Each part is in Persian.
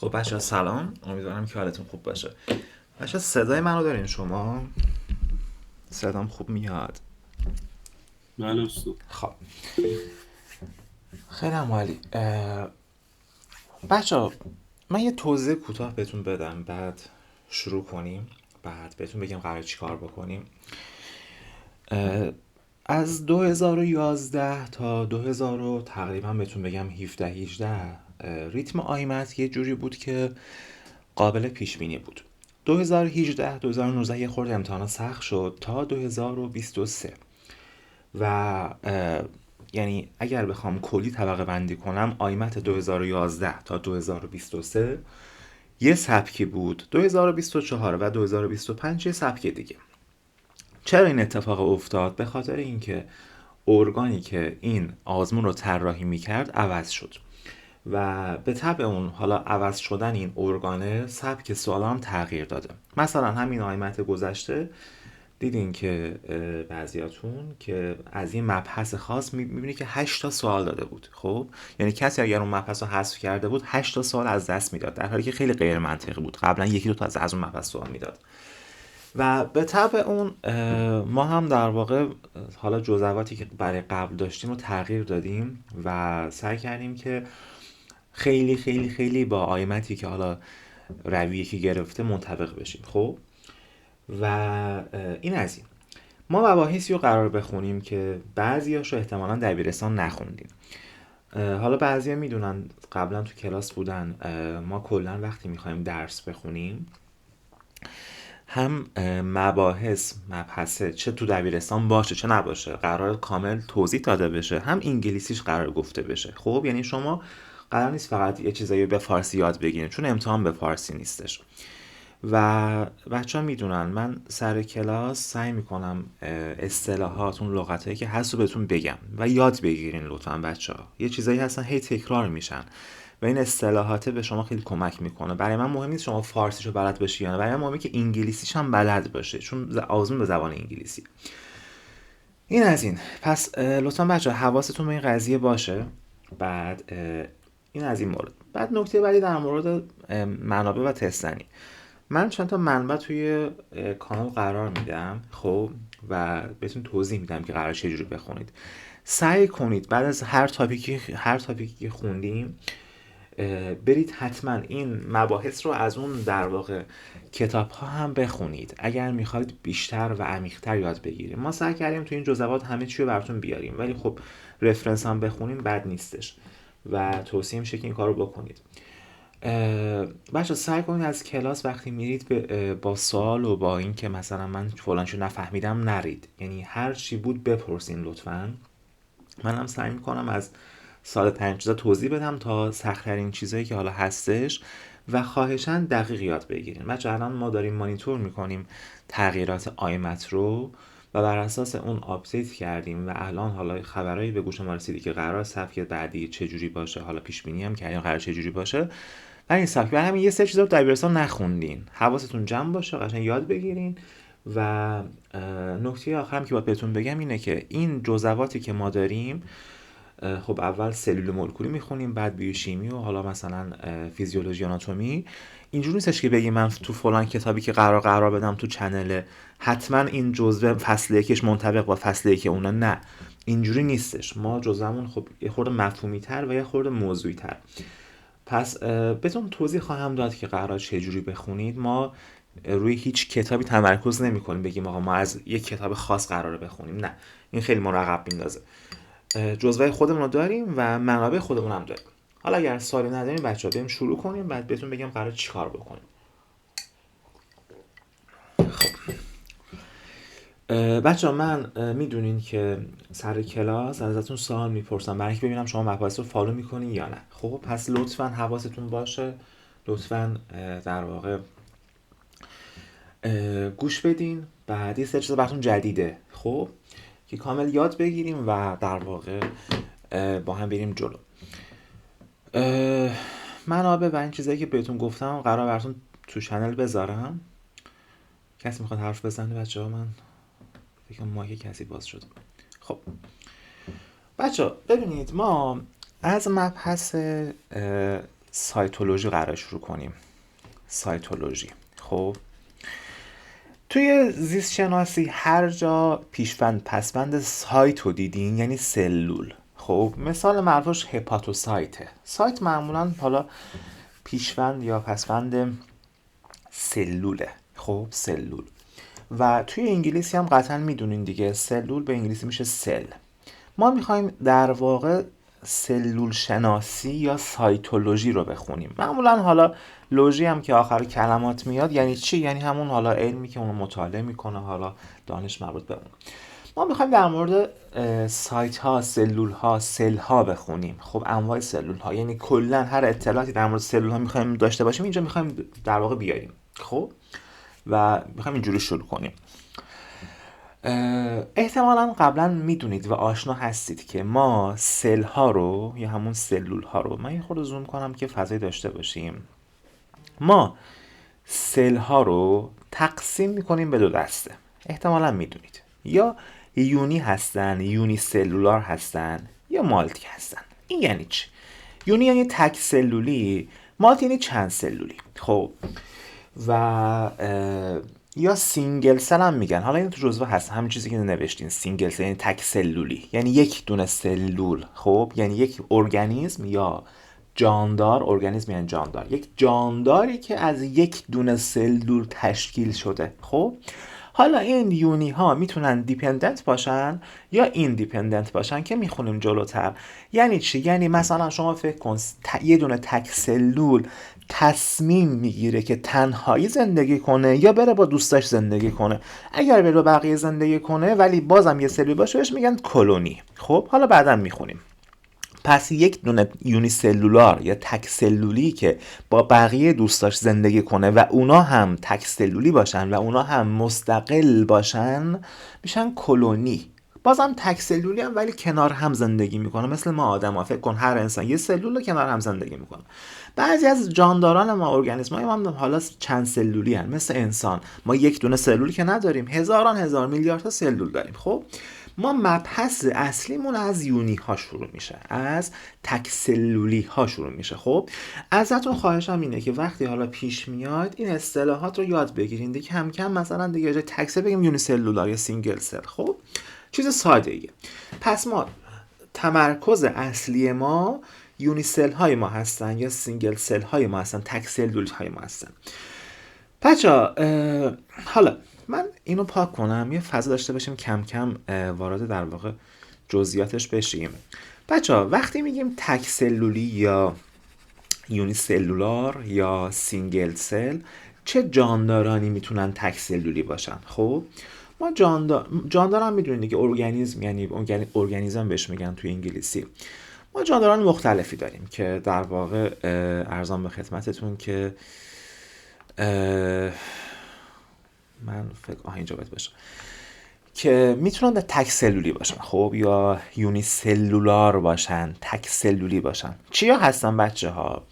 خب بچه سلام، امیدوارم که حالتون خوب باشه. بچه صدای منو دارین شما؟ صدام خوب میاد؟ بله استاد. خب خیلی هم عالی. بچه من یه توضیح کوتاه بهتون بدم، بعد شروع کنیم، بعد بهتون بگم قرار چی کار بکنیم. اه، از 2011 تا 2000 تقریبا بهتون بگم 17 18 ریتم آیمت یه جوری بود که قابل پیش بینی بود. 2018 2019 یه خورده امتحانا سخت شد تا 2023 و یعنی اگر بخوام کلی طبقه بندی کنم آیمت 2011 تا 2023 یه سبکی بود، 2024 و 2025 یه سبک دیگه. چرا این اتفاق افتاد؟ به خاطر اینکه ارگانی که این آزمون رو طراحی میکرد عوض شد و به طبع اون حالا عوض شدن این ارگانه سبک سوال هم تغییر داده. مثلا همین آیمت گذشته دیدین که بعضیاتون که از این مبحث خاص میبینی که 8 تا سوال داده بود. خب یعنی کسی اگر اون مبحث رو حذف کرده بود 8 تا سوال از دست میداد، در حالی که خیلی غیر منطقی بود. قبلا یکی دو تا از اون مبحث سوال میداد و به طبع اون ما هم در واقع حالا جزواتی که برای قبل داشتیم رو تغییر دادیم و سعی کردیم که خیلی خیلی خیلی با آیمتی که حالا رویه که گرفته منطبق بشیم. خب و این از این ما مباحثی رو قرار بخونیم که بعضیاشو احتمالاً دبیرستان نخوندیم. حالا بعضیا میدونن قبلا تو کلاس بودن، ما کلا وقتی میخوایم درس بخونیم هم مبحثه چه تو دبیرستان باشه چه نباشه قرار کامل توضیح داده بشه، هم انگلیسیش قرار گفته بشه. خب یعنی شما قرار نیست فقط یه چیزایی به فارسی یاد بگیریم چون امتحان به فارسی نیستش. و بچه ها میدونن من سر کلاس سعی میکنم اصطلاحات اون لغتایی که هست رو بهتون بگم و یاد بگیرین لطفا. بچه ها یه چیزایی هستن هی تکرار میشن و این اصطلاحات به شما خیلی کمک میکنه. برای من مهم نیست شما فارسیشو بلد باشی یا نه، برای من مهمه که انگلیسیش هم بلد باشه چون آزمون به زبان انگلیسی. این از این. پس لطفا بچه ها حواستون به این قضیه باشه. بعد این از این مورد. بعد نکته بعدی در مورد منابع و تستنی. من چند تا منبع توی کانال قرار میدم، خب، و بهتون توضیح میدم که قرار چجوری بخونید. سعی کنید بعد از هر تاپیکی که خوندیم برید حتما این مباحث رو از اون در واقع کتاب ها هم بخونید اگر میخواید بیشتر و عمیق‌تر یاد بگیرید. ما سعی کردیم تو این جزوات همه چی رو براتون بیاریم، ولی خب رفرنس هم بخونین بد نیستش و توصیه میشه که این کار رو بکنید. بچه سعی کنید از کلاس وقتی میرید با سوال و با این که مثلا من فلانشو نفهمیدم نرید، یعنی هر چی بود بپرسین لطفا. من هم سعی میکنم از ساده ترین چیزا توضیح بدم تا سخت ترین چیزایی که حالا هستش و خواهشاً دقیق یاد بگیرین. بچه الان ما داریم مانیتور میکنیم تغییرات آیمت رو و بر اساس اون آپدیت کردیم و الان حالا خبرایی به گوش ما رسیدی که قرار سبک بعدی چه جوری باشه، حالا پیش بینی هم کردیم قرار چه جوری باشه. و این سبک برای همین یه سری چیزا رو دبیرستان نخوندین، حواستون جمع باشه قشنگ یاد بگیرین. و نکته آخرم که باید بهتون بگم اینه که این جزواتی که ما داریم، خب اول سلول مولکولی میخونیم، بعد بیوشیمی و حالا مثلا فیزیولوژی آناتومی. اینجوری نیستش که بگی من تو فلان کتابی که قرار بدم تو چنل حتما این جزوه فصل یکش منطبق با فصل یک اونا، نه اینجوری نیستش. ما جزومون خب یه خورده مفهومی تر و یه خورده موضوعی تر. پس بهتون توضیح خواهم داد که قرار چه جوری بخونید. ما روی هیچ کتابی تمرکز نمی کنیم بگیم آقا ما از یک کتاب خاص قراره بخونیم، نه این خیلی مرقب میندازه. جزوه خودمون رو داریم و منابع خودمون هم داریم. حالا اگر سوالی نداریم بچه‌ها بریم شروع کنیم، بعد بهتون بگم قرار چیکار بکنیم. بچه‌ها من میدونین که سر کلاس ازتون سوال میپرسم برای اینکه ببینم شما مباحث رو فالو میکنین یا نه. خب پس لطفاً حواستون باشه، لطفاً در واقع گوش بدین. بعد یه سری چیزا براتون جدیده، خب، که کامل یاد بگیریم و در واقع با هم بریم جلو. منابع و این چیزایی که بهتون گفتم قرار براتون تو چنل بذارم. کسی میخواد حرف بزنه بچه ها؟ من فکر کنم مایک کسی باز شد. خب بچه ها ببینید، ما از مبحث سایتولوژی قرار شروع کنیم. سایتولوژی. خب توی زیست شناسی هر جا پیشوند پسوند سایت رو دیدین یعنی سلول. خب مثال معروفش هپاتوسایته. سایت معمولا حالا پیشوند یا پسوند سلوله. خب سلول. و توی انگلیسی هم قطعا میدونین دیگه، سلول به انگلیسی میشه سل. ما میخوایم در واقع سلول شناسی یا سایتولوژی رو بخونیم. معمولا حالا لوژی هم که آخر کلمات میاد یعنی چی؟ یعنی همون حالا علمی که اونو مطالعه میکنه، حالا دانش مربوط به اون. ما میخوایم در مورد سایت ها، سلول ها، سل ها بخونیم. خب انواع سلول ها، یعنی کلا هر اطلاعاتی در مورد سلول ها میخوایم داشته باشیم اینجا میخوایم در واقع بیاریم. خب و میخوایم اینجوری شروع کنیم. احتمالاً قبلا میدونید و آشنا هستید که ما سل ها رو یا همون سلول ها رو، من یه خورده زوم کنم که فضایی داشته باشیم، ما سل ها رو تقسیم میکنیم به دو دسته. احتمالاً میدونید، یا یونی هستن، یونی سلولار هستن، یا مالتی هستن. این یعنی چی؟ یونی یعنی تک سلولی، مالتی یعنی چند سلولی. خب و یا سینگل سل هم میگن. حالا این تو جزوه هست، همین چیزی که نوشتین. سینگل سل یعنی تک سلولی، یعنی یک دونه سلول. خب یعنی یک ارگانیسم یا جاندار، ارگانیسم یعنی جاندار، یک جانداری که از یک دونه سلول تشکیل شده. خب حالا این یونی ها میتونن دیپندنت باشن یا ایندیپندنت باشن که میخونیم جلوتر. یعنی چی؟ یعنی مثلا شما فکر کن یه دونه تک سلول تصمیم میگیره که تنهایی زندگی کنه یا بره با دوستاش زندگی کنه. اگر بره با بقیه زندگی کنه ولی بازم یه سلول باشه بهش میگن کلونی. خب حالا بعدا میخونیم. پس یک دونه یونی سلولار یا تک سلولی که با بقیه دوستاش زندگی کنه و اونا هم تک سلولی باشن و اونا هم مستقل باشن میشن کلونی. بازم تک سلولی هم ولی کنار هم زندگی میکنه، مثل ما آدم‌ها. فکر کن هر انسان یه سلول رو کنار هم زندگی میکنه. بعضی از جانداران ما، ارگانیسم‌های ما هم حالا چند سلولی هستن. مثل انسان ما یک دونه سلول که نداریم، هزاران هزار میلیارد تا سلول داریم. خب ما مبحث اصلیمون از یونی ها شروع میشه، از تک سلولی ها شروع میشه. خب ازتون خواهشم اینه که وقتی حالا پیش میاد این اصطلاحات رو یاد بگیرین دیگه، کم کم مثلا دیگه جای تک سل بگیم یونی سلولار یا سینگل سل. خب چیز ساده ایه. پس ما تمرکز اصلی ما یونی سل های ما هستن یا سینگل سل های ما هستن، تک سلول های ما هستن. بچا حالا من اینو پاک کنم، یه فضا داشته باشیم کم کم وارد در واقع جزئیاتش بشیم. بچا وقتی میگیم تک سلولی یا یونی سلولار یا سینگل سل، چه جاندارانی میتونن تک سلولی باشن؟ خب ما جاندار هم میدونید دیگه، ارگانیسم یعنی ارگانیسم بهش میگن توی انگلیسی. ما جانداران مختلفی داریم که در واقع ارزان به خدمتتون که من فکر اینجا باید باشه که میتونن تک سلولی باشن. خب یا یونی سلولار باشن، تک سلولی باشن. چیا هستن بچه ها؟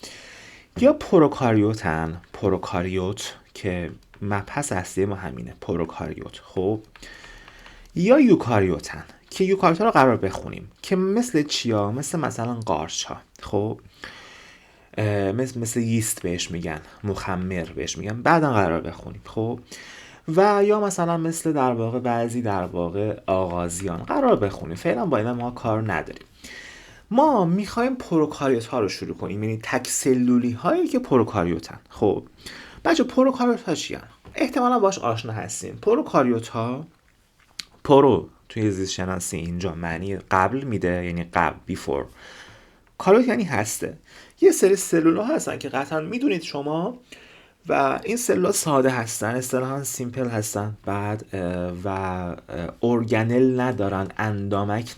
یا پروکاریوتن، پروکاریوت که مبحث اصلی ما همینه، پروکاریوت. خب یا یوکاریوتن که یوکاریوت رو قرار بخونیم که مثل چیا؟ مثلا قارچ ها. خب مثل ییست بهش میگن، مخمر بهش میگن، بعدا قرار بخونیم. خب و یا مثلا مثل در واقع بعضی در واقع آغازیان قرار بخونیم. فعلا با اینا ما کار نداریم. ما میخوایم پروکاریوت ها رو شروع کنیم، یعنی تک سلولی هایی که پروکاریوتن. خب بچه پروکاریوت ها چی هن؟ احتمالا باش آشنا هستیم. پروکاریوت ها، پرو توی زیست شناسی اینجا معنی قبل میده، یعنی قبل، بیفور. کاریوت یعنی هسته. یه سری سلول ها هستن که قطعا میدونید شما و این سلول ساده هستن، اصطلاحاً سیمپل هستن. بعد و ارگانل ندارن، اندامک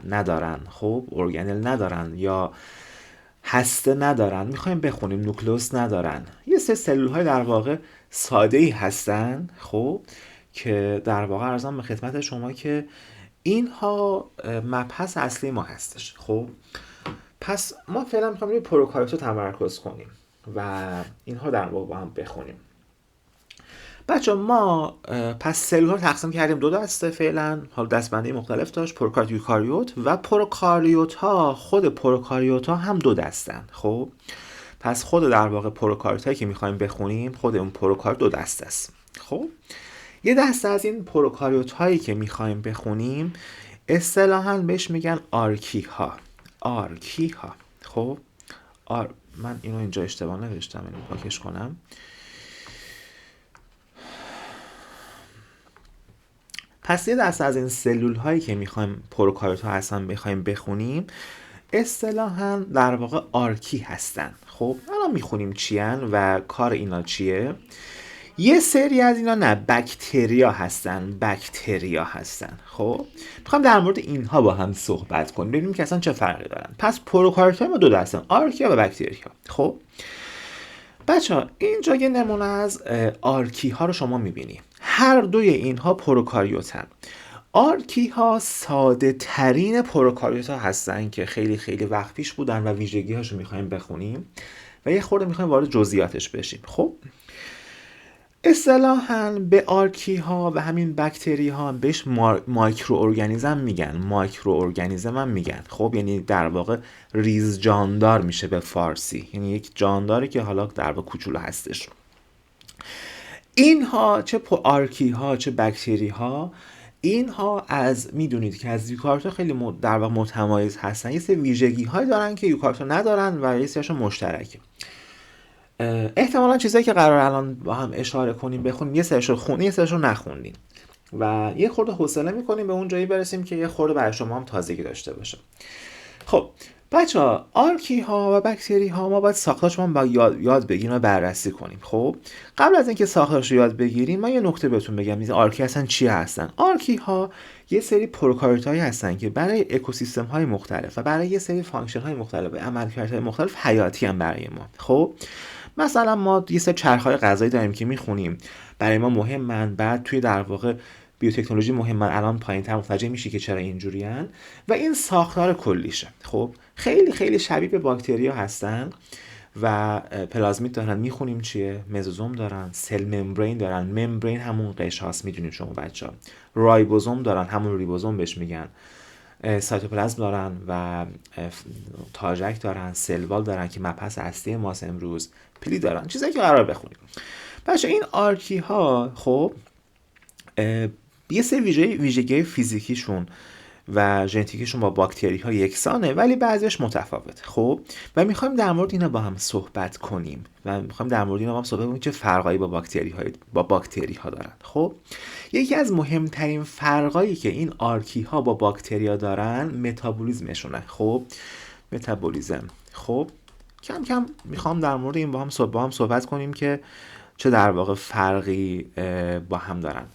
ندارن. خب ارگانل ندارن یا هسته ندارن. میخوایم بخونیم نوکلئوس ندارن. یه سری سلول های در واقع ساده ای هستن. خب که در واقع ارزم به خدمت شما که اینها مبحث اصلی ما هستش. خب پس ما فعلا میخوایم روی پروکاریوت رو تمرکز کنیم و اینها در واقع با هم بخونیم. بچه ما پس سلول ها رو تقسیم کردیم دو دسته فعلا، حالا دستبندی مختلف داشت، پروکاریوت، یوکاریوت. و پروکاریوت ها، خود پروکاریوت ها هم دو دستن. خب پس خود در واقع پروکاریوت هایی که میخوایم بخونیم، خود اون پروکاریوت دو دسته است. خب یه دسته از این پروکاریوت هایی که میخوایم بخونیم اصطلاحاً بهش میگن آرکی ها. خب من اینو اینجا اشتباه نوشتم، اینو پاکش کنم. پس یه دسته از این سلول هایی که میخوایم پروکاریوت ها هستن میخوایم بخونیم اصطلاحاً در واقع آرکی هستن. خب الان میخونیم چیان و کار اینا چیه. یه سری از اینا نه بکتریا هستن. خب میخوام در مورد اینها با هم صحبت کنیم ببینیم که اصلا چه فرقی دارن. پس پروکاریوت ها ما دو دستن، آرکیا و بکتریا. خب بچه‌ها اینجا یه نمونه از آرکی ها رو شما میبینید. هر دوی اینها پروکاریوتن. آرکی ها ساده ترین پروکاریوت ها هستن که خیلی خیلی وقت پیش بودن و ویژگی هاشو میخوایم بخونیم و یه خورده میخوایم وارد جزئیاتش بشیم. خب اصطلاحاً به آرکی ها و همین بکتری ها بهش مایکرو ارگانیزم میگن. خب یعنی در واقع ریز جاندار میشه به فارسی، یعنی یک جانداری که حالا در واقع کوچولو هستش. اینها چه آرکی ها چه بکتری ها، اینها از میدونید که از یوکاریوت خیلی در واقع متمایز هستن. یه سری ویژگی های دارن که یوکاریوت ندارن و یه سریشون مشترکه. احتمالاً چیزایی که قرار الان با هم اشاره کنیم بخونیم یه سریشو خوندین یه سریشو نخوندین و یه خورده حوصله میکنیم به اون جایی برسیم که یه خورده برای شما هم تازگی داشته باشه. خب بچه‌ها آرکی ها و بکتری ها ما باید ساختارشون با یاد بگیریم و بررسی کنیم. خب قبل از اینکه ساختارش رو یاد بگیریم من یه نکته بهتون بگم میز آرکی هستن چی هستن. آرکی ها یه سری پروکاریوت هایی هستن که برای اکوسیستم های مختلف و برای یه سری فانکشن های مختلف و عملکردهای مختلف حیاتی هم برای ما. خب مثلا ما یه سری چرخ‌های غذایی داریم که میخونیم برای ما مهمن، بعد توی در واقع بیوتکنولوژی مهمن، الان پایین‌تر متوجه میشی که چرا اینجوریان و این ساختار کلیشه. خب خیلی خیلی شبیه به باکتریا هستن و پلازمیت دارن، میخونیم چیه، مزوزوم دارن، سل ممبرین دارن، ممبرین همون قشر هاست میدونید شما بچه‌ها، رایبوزوم دارن همون ریبوزوم بهش میگن، سایتوپلازم دارن و تاژک دارن، سل وال دارن که مبحث اصلی ماست امروز، پلی دارن، چیزایی که قرار بخونیم. بچه این آرکی ها خب یه سری ویژگی فیزیکیشون و ژنتیکیشون با باکتری ها یکسانه ولی بعضیش متفاوته. خب و میخوایم در مورد اینا با هم صحبت کنیم چه فرقایی با باکتری ها دارن. خب یکی از مهمترین فرقایی که این آرکی ها با باکتری ها دارن متابولیزمشونه. خب متابولیزم. خب کم کم میخوام در مورد این با هم صحبت کنیم که چه در واقع فرقی با هم دارن.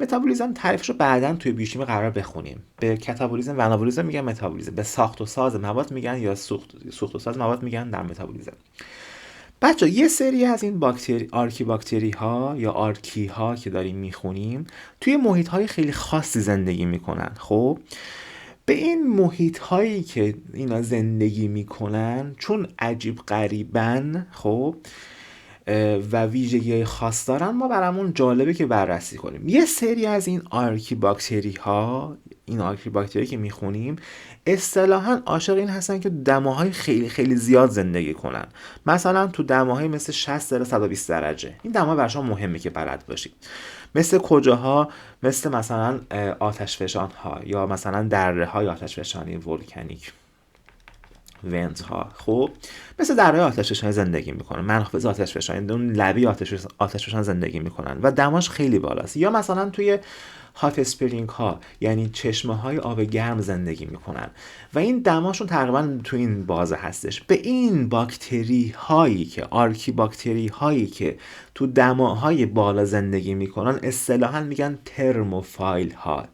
متابولیزم تعریفش رو بعداً توی بیوشیمی قرار بخونیم. به کاتابولیزم و آنابولیزم میگن متابولیزم، به ساخت و ساز مواد میگن یا سوخت و ساز مواد میگن در متابولیزم. بچه یه سری از این آرکی باکتری ها یا آرکی ها که داریم میخونیم توی محیط های خیلی خاصی زندگی میکنن. خب به این محیط هایی که اینا زندگی میکنن چون عجیب غریبن خب و ویژگی خاص دارن ما برامون جالبه که بررسی کنیم. یه سری از این آرکی باکتری که میخونیم اصطلاحاً عاشق این هستن که دماهای خیلی خیلی زیاد زندگی کنن، مثلا تو دماهای مثل 60 تا 120 درجه. این دما برای شما مهمه که بلد باشید. مثل کجاها؟ مثل مثلا آتشفشان ها یا مثلا دره های آتشفشانی ولکانیک ونت ها. خب مثل درهای آتشفشانی زندگی میکنن، منافذ آتشفشانی اون لبی آتشفشان زندگی میکنن و دماش خیلی بالاست. یا مثلا توی هات اسپرینگ ها یعنی چشمه های آب گرم زندگی میکنن و این دماشون تقریبا تو این بازه هستش. به این باکتری هایی که آرکی باکتری هایی که تو دماهای بالا زندگی میکنن اصطلاحاً میگن ترموفایل ها.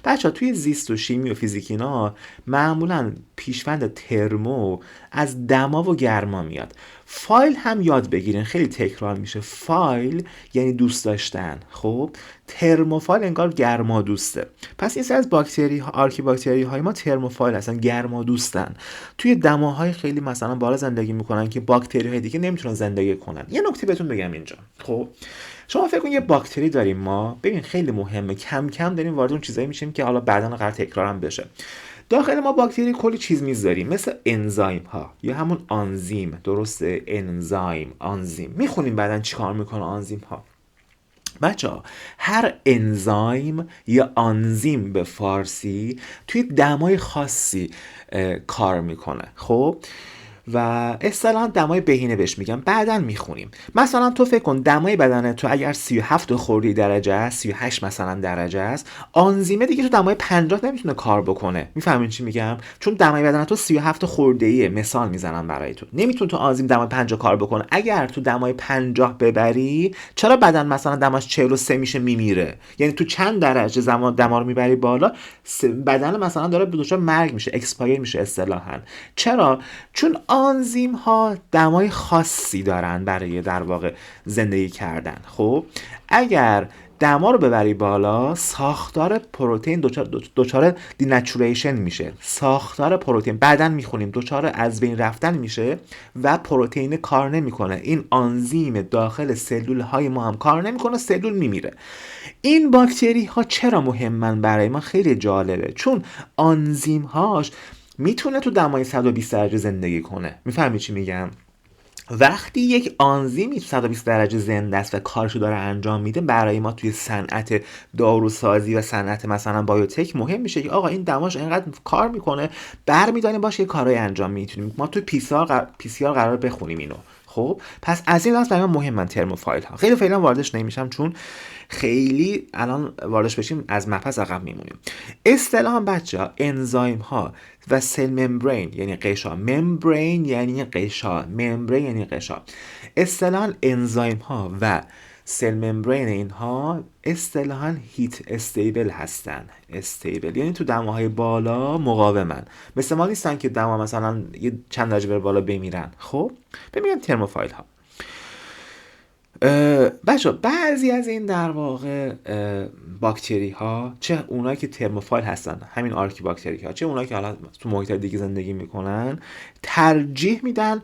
بچه توی زیست و شیمی و فیزیک اینا معمولاً پیشوند ترمو از دما و گرما میاد. فایل هم یاد بگیرین، خیلی تکرار میشه. فایل یعنی دوست داشتن. خب ترموفایل انگار گرما دوسته. پس این سری از باکتری ها، آرکی باکتری های ما ترموفایل هستن، گرما دوستن، توی دماهای خیلی مثلا بالا زندگی میکنن که باکتری های دیگه نمیتونن زندگی کنن. یه نکته بهتون بگم اینجا. خب شما فکر کن یه باکتری داریم ما، ببین خیلی مهمه، کم کم داریم وارد اون چیزایی میشیم که حالا بعداً قرار تکرار هم بشه. داخل ما باکتری کلی چیز میذاریم مثل انزایم ها یا همون آنزیم. درسته؟ انزایم، آنزیم. میخونیم بعدن چی کار میکنه آنزیم ها. بچه ها هر انزایم یا آنزیم به فارسی توی دمای خاصی کار میکنه. خب و اصطلاحاً دمای بهینه بهش میگم، بعداً میخونیم. مثلا تو فکر کن دمای بدن تو اگر 37 خردی درجه است، 38 مثلا درجه است، آنزیمه دیگه تو دمای 50 نمیتونه کار بکنه. میفهمین چی میگم؟ چون دمای بدن تو 37 خرده‌ایه. مثال میزنم برای تو، نمیتونه تو آنزیم دمای 50 کار بکنه. اگر تو دمای 50 ببری، چرا بدن مثلا دماش 43 میشه میمیره؟ یعنی تو چند درجه دما رو میبری بالا، بدن مثلا داره به دچار مرگ میشه، اکسپایر میشه اصطلاحاً. چرا؟ چون آنزیم ها دمای خاصی دارن برای در واقع زندگی کردن. خب اگر دما رو ببری بالا، ساختار پروتئین دچار دینچوریشن میشه. ساختار پروتئین بعداً میخونیم دچار از بین رفتن میشه و پروتئین کار نمیکنه. این آنزیم داخل سلول های ما هم کار نمیکنه، سلول میمیره. این باکتری ها چرا مهمن برای ما؟ خیلی جالبه، چون آنزیم هاش میتونه تو دمای 120 درجه زندگی کنه. میفهمی چی میگم؟ وقتی یک آنزیمی 120 درجه زنده است و کارشو داره انجام میده، برای ما توی صنعت داروسازی و صنعت مثلا بایوتک مهم میشه که آقا این دماش اینقدر کار میکنه، برمیداریم باشه یه کارهای انجام میتونیم. ما توی پی سی آر قرار بخونیم اینو. خب پس از این لحاظ برای ما مهمن ترموفایل ها. خیلی فعلا واردش نمیشم چون خیلی الان واردش بشیم از مبحث عقب میمونیم. اصطلاحاً بچه‌ها انزایم ها و سل ممبرین یعنی قشا، ممبرین یعنی قشا، ممبرین یعنی قشا. اصطلاحاً انزایم ها و سل ممبرین اینها اصطلاحاً هیت استیبل هستن. استیبل یعنی تو دماهای بالا مقاومن. مثل ما نیستن که دما مثلا یه چند درجه بر بالا بمیرن. خب ببینیم ترموفایل ها. بچه بعضی از این در واقع باکتری ها، چه اونایی که ترموفایل هستن، همین آرکی باکتری ها، چه اونایی که حالا تو محیط دیگه زندگی میکنن، ترجیح میدن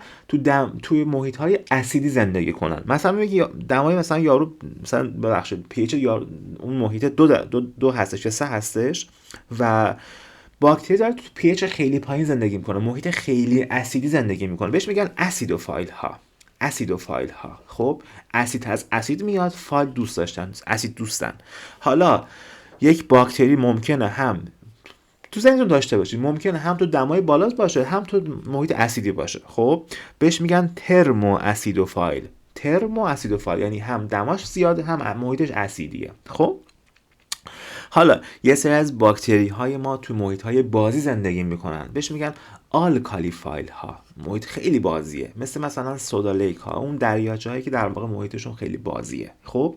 توی محیط های اسیدی زندگی کنن. مثلا میگی دمای مثلا یارو مثلا ببخشید پی اچ اون محیط دو هستش یا 3 هستش و باکتری داره تو پی اچ خیلی پایین زندگی میکنه، محیط خیلی اسیدی زندگی میکنه، بهش میگن اسیدوفایل ها. اسیدوفایل ها. خب اسید از اسید میاد، فایل دوست داشتن، اسید دوستن. حالا یک باکتری ممکنه هم تو ذهنتون داشته باشید ممکنه هم تو دمای بالا باشه هم تو محیط اسیدی باشه. خب بهش میگن ترمو اسیدوفایل. ترمو اسیدوفایل یعنی هم دماش زیاده هم محیطش اسیدیه. خب حالا یه سری از باکتری های ما تو محیط های بازی زندگی میکنن، بهش میگن آلکالی فایل ها. محیط خیلی بازیه، مثلا سودا لیک ها، اون دریاچه هایی که در واقع محیطشون خیلی بازیه. خب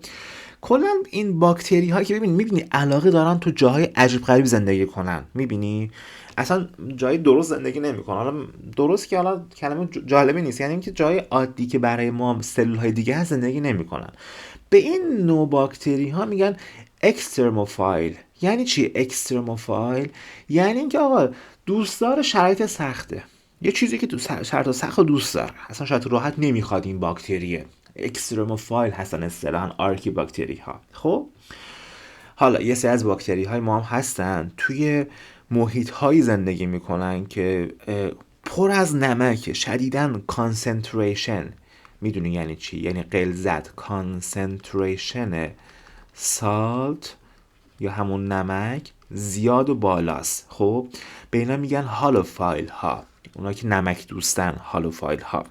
کلا این باکتری هایی که میبینی علاقه دارن تو جاهای عجیب غریب زندگی کنن. میبینی اصلا جای درست زندگی نمیکنن. حالا درست که حالا کلمه جالبی نیست، یعنی اینکه جای عادی که برای ما سلول های دیگه هست زندگی نمیکنن. به این نوع باکتری ها میگن اکسترموفایل. یعنی چی اکسترموفایل؟ یعنی اینکه آقا دوستدار شرایط سخته، یه چیزی که تو شرایط سخت دوست داره، اصلا شرایط راحت نمیخواد. این باکتریه اکسترموفایل هستن اصطلاحاً آرکی باکتری ها. خب حالا یه سری از باکتری های ما هم هستن توی محیط هایی زندگی میکنن که پر از نمک، شدیداً کانسنتریشن. میدونی یعنی چی؟ یعنی غلظت، کانسنتریشن سالت یا همون نمک زیاد و بالاست. خب به اینا میگن هالوفایل ها. اونا که نمک دوستن هالوفایل ها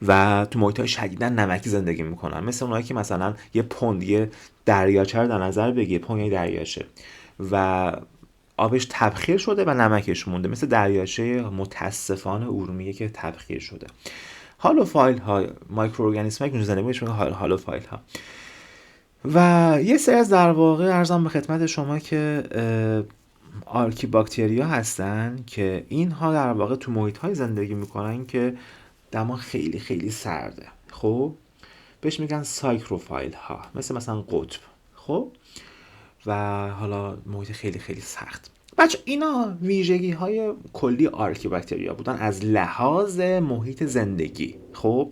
و تو محیط های شدیداً نمکی زندگی میکنن. مثل اونایی که مثلا یه پوند، یه دریاچه رو در نظر بگیر، پوند یه دریاچه و آبش تبخیر شده و نمکش مونده، مثل دریاچه متاسفانه ارومیه که تبخیر شده. هالوفایل ها مایکروارگانیسم های که زندگی میکنن هالوفایل ها. و یه سری از در واقع ارزم به خدمت شما که آرکی باکتریا هستن که اینها در واقع تو محیط های زندگی میکنن که دما خیلی خیلی سرده. خب بهش میگن سایکروفایل ها، مثلا قطب. خب و حالا محیط خیلی خیلی سخت. بچه اینا ویژگی های کلی آرکی باکتریا بودن از لحاظ محیط زندگی. خب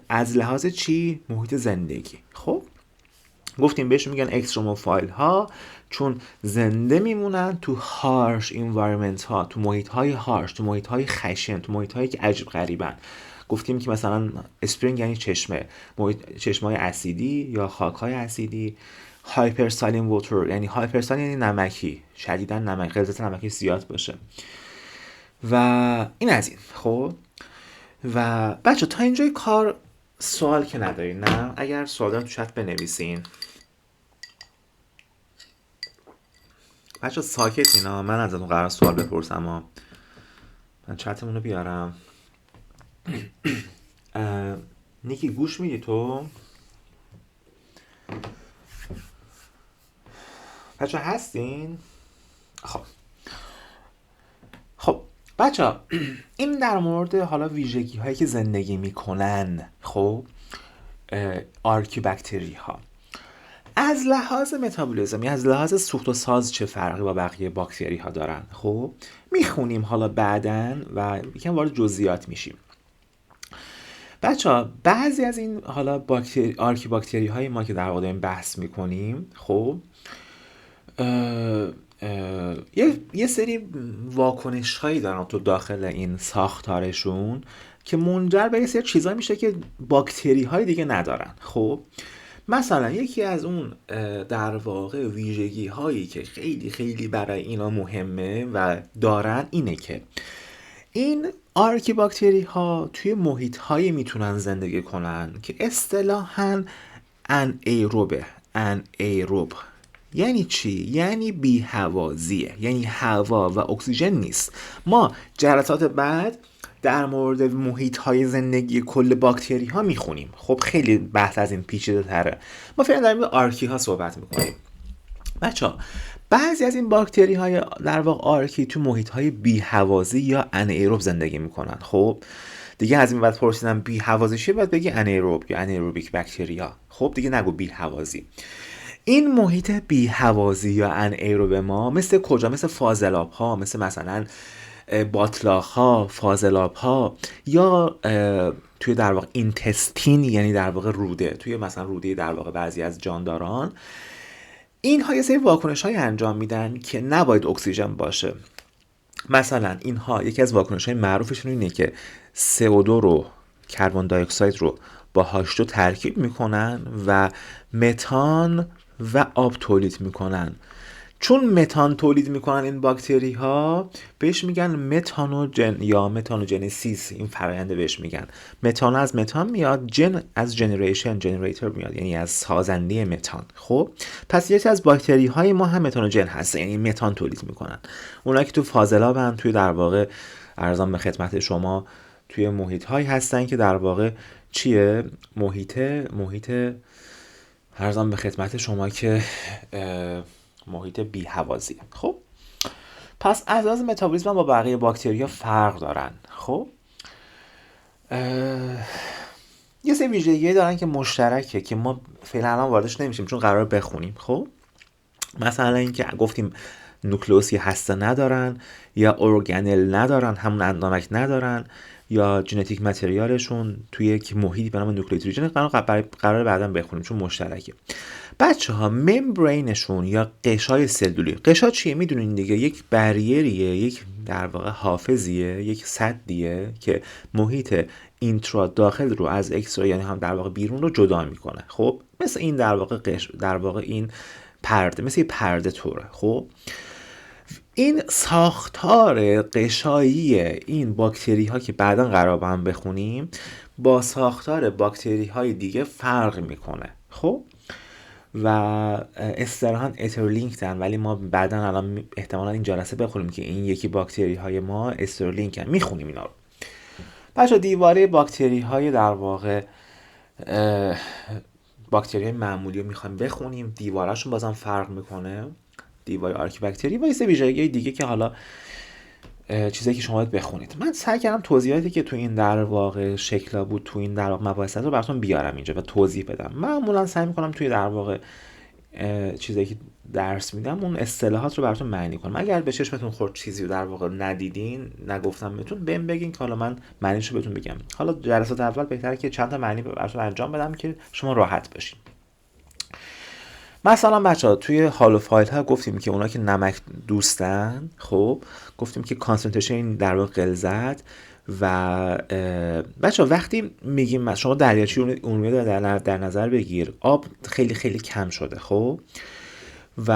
از لحاظ چی؟ محیط زندگی. خب گفتیم بهش میگن اکستروموفایل ها، چون زنده میمونن تو هارش انوایرمنت ها، تو محیط های هارش، تو محیط های خشن، تو محیط هایی که عجیب غریبن. گفتیم که مثلا اسپرینگ یعنی چشمه، چشمه های اسیدی یا خاک های اسیدی. هایپرسالین واتر یعنی هایپرسالین یعنی نمکی، شدیدا نمک، غلظت نمکی زیاد باشه. و این از این. خب و بچه تا اینجای کار سوال که ندارین؟ نه؟ اگر سوال دارین تو چت بنویسین. بچه ساکتین ها، من ازتون قرار سوال بپرسم ها. من چتمون رو بیارم. نیکی گوش میدی تو؟ بچه هستین؟ خب بچه این در مورد حالا ویژگی هایی که زندگی میکنن خب آرکیوبکتری ها. از لحاظ متابولیسم یا از لحاظ سوخت و ساز چه فرقی با بقیه باکتری ها دارن؟ خب میخونیم حالا بعدن و یکم وارد جزئیات میشیم. بچه بعضی از این حالا آرکیوبکتری های ما که در واقع بحث میکنیم خب یه سری واکنش هایی دارن تو داخل این ساختارشون که منجر به یه سری چیزایی میشه که باکتری های دیگه ندارن. خب مثلا یکی از اون در واقع ویژگی هایی که خیلی خیلی برای اینا مهمه و دارن اینه که این آرکیوبکتری ها توی محیط هایی میتونن زندگی کنن که اصطلاحاً انایروب. یعنی چی؟ یعنی بی هوازیه، یعنی هوا و اکسیژن نیست. ما جلسات بعد در مورد محیط های زندگی کل باکتری ها میخونیم. خب خیلی بحث از این پیچیده تره. ما فعلا در مورد آرکی ها صحبت میکنیم. بچه‌ها بعضی از این باکتری های در واقع آرکی تو محیط های بی هوازی یا انایروب زندگی میکنن. خب دیگه از این بعد پرسیدم بی هوازی چیه، باید بگی انایروب یا انایروبیک باکتریا. خب دیگه نگو بی هوازی. این محیط بی هوازی یا انایروب ما مثل کجا؟ مثل فاضلاب ها، مثلا باطلاق ها، فاضلاب ها، یا توی در واقع اینتستین یعنی در واقع روده، توی مثلا روده در واقع بعضی از جانداران. اینها یه سری واکنش های انجام میدن که نباید اکسیژن باشه. مثلا اینها یکی از واکنش های معروفشون اینه که CO2 رو، کربن دی اکساید رو با H2 ترکیب میکنن و متان و آب تولید میکنن. چون متان تولید میکنن این باکتری ها بهش میگن متانوجن یا متانوجنسیس. این فرآیند بهش میگن. متان از متان میاد، جن از جنریتور میاد، یعنی از سازنده متان. خب پس یکی از باکتری های ما هم متانوجن هست، یعنی متان تولید میکنن. اونایی که تو فاضلابن، توی در واقع ارزان به خدمت شما توی محیط هایی هستن که در واقع چیه؟ محیط ارزان به خدمت شما که محیط بی هوازی. خب پس از لحاظ متابولیسم با بقیه باکتریا فرق دارن. خب یه سری ویژگی دارن که مشترکه که ما فعلا الان واردش نمیشیم چون قرار بخونیم. خب مثلا اینکه گفتیم نوکلئوس هسته ندارن یا ارگانل ندارن، همون اندامک ندارن، یا ژنتیک متریالشون توی یک محیطی به نام نوکلیوتیدژن قرار بعداً بخونیم چون مشترکه. بچه‌ها ممبرینشون یا قشای سلولی، قشا چیه میدونین دیگه؟ یک بریریه، یک در واقع حافظیه، یک سدیه که محیط اینترا داخل رو از اکسترا یعنی هم در واقع بیرون رو جدا میکنه. خب مثل این در واقع در واقع این پرده، مثل یه پرده طوره. خب این ساختار قشایی این باکتری ها که بعداً قرار با هم بخونیم با ساختار باکتری های دیگه فرق میکنه. خب و اصطلاحاً اترلینکتن، ولی ما بعداً الان احتمالاً این جلسه بخونیم که این یکی باکتری های ما استرلینکن، میخونیم اینا رو. بچه دیواره باکتری های در واقع باکتری های معمولی رو میخوایم بخونیم، دیوارشون بازم فرق میکنه، دیوار آرکیوبکتری و یه سری ویژگی دیگه که حالا چیزایی که شما باید بخونید. من سعی کردم توضیحاتی که تو این در واقع شکلا بود، تو این در واقع مباحث رو براتون بیارم اینجا و توضیح بدم. معمولا سعی میکنم توی در واقع چیزایی که درس میدم اون اصطلاحات رو براتون معنی کنم. اگر به چشمتون خورد چیزی رو در واقع ندیدین، نگفتم بهتون، بهم بگین که حالا من معنیشو بهتون بگم. حالا جلسات اول بهتره که چند تا معنی براتون انجام بدم که شما راحت باشین. مثلا بچه ها توی هالو فایل ها گفتیم که اونا که نمک دوستن، خب گفتیم که کانسنتریشن در واقع غلظت. و بچه ها وقتی میگیم شما دریاچه عمومی در نظر بگیر، آب خیلی خیلی کم شده، خب و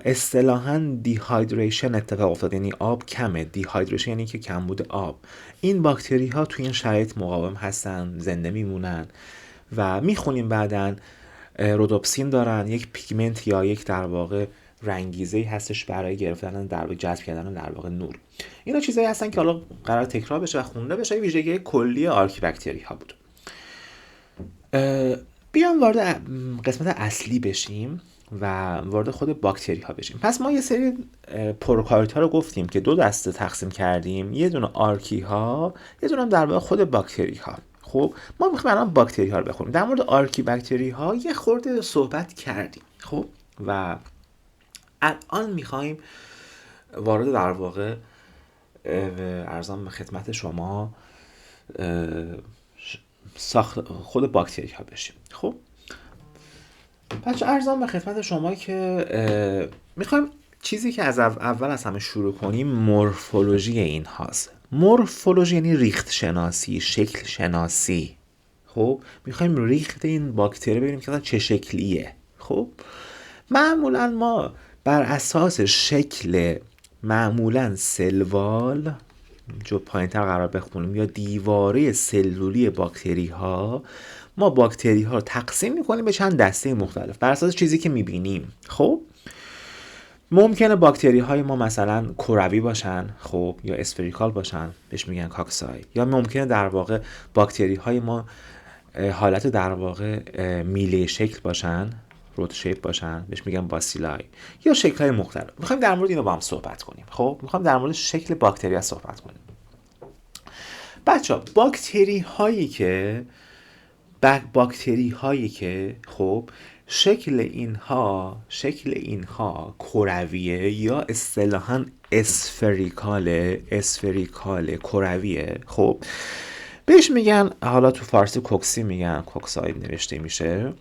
اصطلاحاً دیهایدریشن اتفاق افتاد، یعنی آب کمه. دیهایدریشن یعنی که کمبود آب. این باکتری ها توی این شرایط مقاوم هستن، زنده میمونن و میخونیم بعداً رودوپسین دارن، یک پیگمنت یا یک در واقع رنگیزه‌ای هستش برای گرفتن در واقع جذب کردن در واقع نور. اینا چیزایی هستن که حالا قرار تکرار بشه و خونده بشه. ویژگی کلی آرکیبکتری ها بود. بیام وارد قسمت اصلی بشیم و وارد خود باکتری ها بشیم. پس ما یه سری پروکاریوت ها رو گفتیم که دو دسته تقسیم کردیم، یه دونه آرکی ها، یه دونه هم در واقع خود باکتری ها. خب ما میخوایم الان باکتری ها رو بخونیم. در مورد آرکی باکتری ها یه خورده صحبت کردیم، خب و الان میخوایم وارد در واقع ارزان به خدمت شما ساخت خود باکتری ها بشیم. خب بچه ارزان به خدمت شما که میخوایم چیزی که از اول از همه شروع کنیم مورفولوژی این هاست. مورفولوژی یعنی ریخت شناسی، شکل شناسی. خب میخوایم ریخت این باکتری ببینیم که چه شکلیه. خب معمولا ما بر اساس شکل معمولا سلوال جو پایین‌تر قرار بخونیم یا دیواره سلولی باکتری ها، ما باکتری ها رو تقسیم میکنیم به چند دسته مختلف بر اساس چیزی که میبینیم. خب ممکنه باکتری های ما مثلا کروی باشن، خب یا اسفریکال باشن، بهش میگن کاکسای، یا ممکنه در واقع باکتری های ما حالت در واقع میله شکل باشن، رود شیپ باشن، بهش میگن باسیلای، یا شکل‌های مختلف. میخوایم در مورد اینا با هم صحبت کنیم. خب میخوایم در مورد شکل باکتری صحبت کنیم. بچه‌ها باکتری هایی که خب شکل اینها کرویه یا اصطلاحاً اسفریکال کرویه، خب بهش میگن، حالا تو فارسی کوکسی میگن، کوکساید نوشته میشه،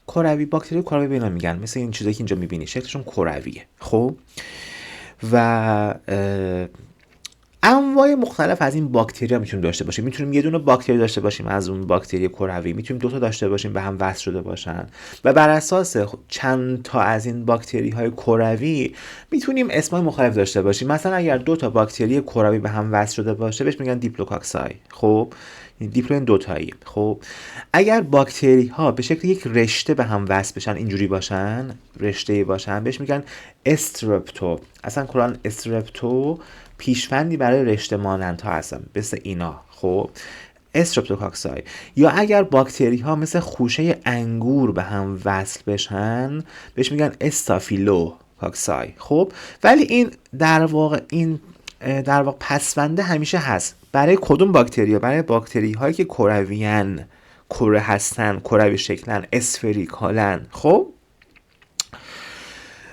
کروی. باکتری کروی به اینا میگن، مثل این چیزایی که اینجا میبینی شکلشون کرویه. خب و انواع مختلف از این باکتری ها میتونیم داشته باشیم. میتونیم یه دونه باکتری داشته باشیم از اون باکتری کروی، میتونیم دو تا داشته باشیم به هم وصل شده باشن و بر اساس چند تا از این باکتری های کروی میتونیم اسمای مختلف داشته باشیم. مثلا اگر دو تا باکتری کروی به هم وصل شده باشه بهش میگن دیپلوکاکسای. خب دیپلو این دوتایی. خب اگر باکتری ها به شکل یک رشته به هم وصل بشن، اینجوری باشن، رشته باشن، بهش میگن استرپتو. اصلا کلا استرپتو پیشفندی برای رشته مانندها هستن مثل اینا. خب استرپتوکاکسای. یا اگر باکتری ها مثل خوشه انگور به هم وصل بشن بهش میگن استافیلو کاکسای. خب ولی این در واقع پسونده همیشه هست. برای کدوم باکتری ها؟ برای باکتری هایی که کرویان، کره هستن، کروی شکلن، اسفریکالن. خب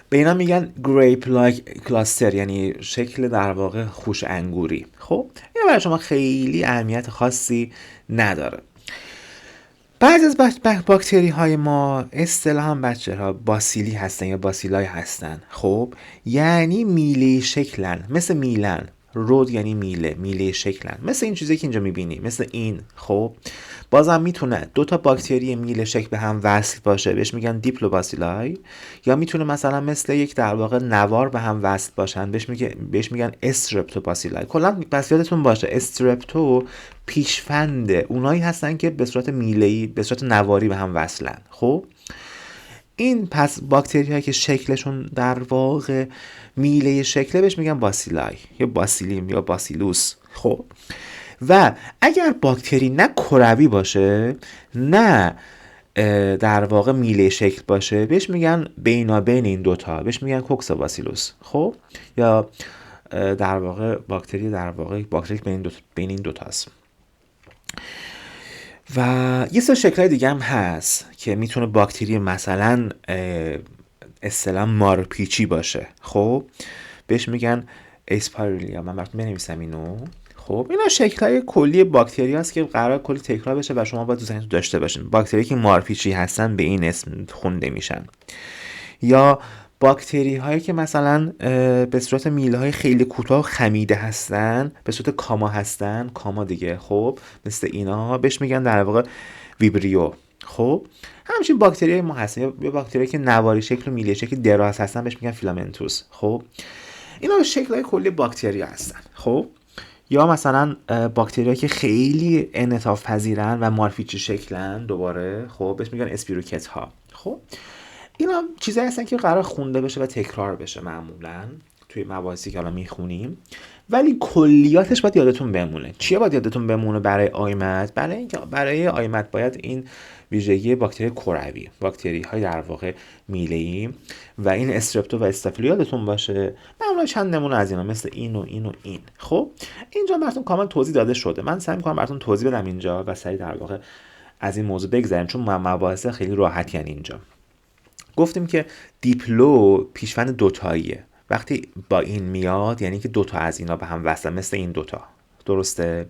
به اینا میگن گریپ لایک کلاستر، یعنی شکل در واقع خوش انگوری. خب این برای شما خیلی اهمیت خاصی نداره. بعضی از باکتری های ما اصطلاحاً بچه‌ها باسیلی هستن یا باسیلای هستن. خب یعنی میله شکلن، مثل میلن. رود یعنی میله شکلن، مثل این چیزی که اینجا میبینی، مثل این. خب بازم میتونه دو تا باکتری میله شکل به هم وصل باشه، بهش میگن دیپلوباسیلای، یا میتونه مثلا مثل یک در واقع نوار به هم وصل باشن، بهش میگن استرپتوباسیلای. کلا پس یادتون باشه استرپتو پیشفند اونایی هستن که به صورت میله‌ای، به صورت نواری به هم وصلن. خب این پس باکتری هایی که شکلشون در واقع میله شکله بهش میگن باسیلای یا باسیلیم یا باسیلوس. خب و اگر باکتری نه کروی باشه نه در واقع میله شکل باشه بهش میگن بین این دوتا، بهش میگن کوکساباسیلوس. خب یا در واقع باکتری بین این دوتاست. و یه سری شکل‌های دیگه هم هست که میتونه باکتری مثلا اصطلاحاً مارپیچی باشه. خب بهش میگن اسپایرولیا. من براتون بنویسم اینو. خب اینا شکل‌های کلی باکتری هست که قرار کلی تکرار بشه و شما باید تو ذهنتون داشته باشین. باکتری که مارپیچی هستن به این اسم خونده میشن. یا باکتری هایی که مثلا به صورت میله های خیلی کوتاه خمیده هستن، به صورت کاما هستن، کاما دیگه، خب مثل اینا بهش میگن در واقع ویبریو. خب همچنین باکتری ما هستن یا باکتری که نواری شکل و میله شکل دراز هستن بهش میگن فیلامنتوس. خب اینا شکل های کلی باکتری هستن. خب یا مثلا باکتری که خیلی انعطاف پذیرن و مارپیچ شکلن، دوباره خب بهش میگن اسپیروکت ها. خب اینا چیزایی هستن که قرار خونده بشه و تکرار بشه معمولا توی مباحثی که الان میخونیم، ولی کلیاتش باید یادتون بمونه. چیه باید یادتون بمونه برای آیمت؟ برای آیمت باید این ویژگی باکتری کروی، باکتری های در واقع میله‌ای و این استرپتو و استافیلو یادتون باشه. معمولا چند نمونه از اینا مثل این و این و این. خب اینجا براتون کامل توضیح داده شده. من سعی می‌کنم براتون توضیح بدم اینجا و سریع در واقع از این موضوع بگذریم چون مباحث خیلی راحتی ان. اینجا گفتیم که دیپلو پیشوند دوتاییه. وقتی با این میاد یعنی که دوتا از اینا به هم وصلن، مثل این دوتا، درسته؟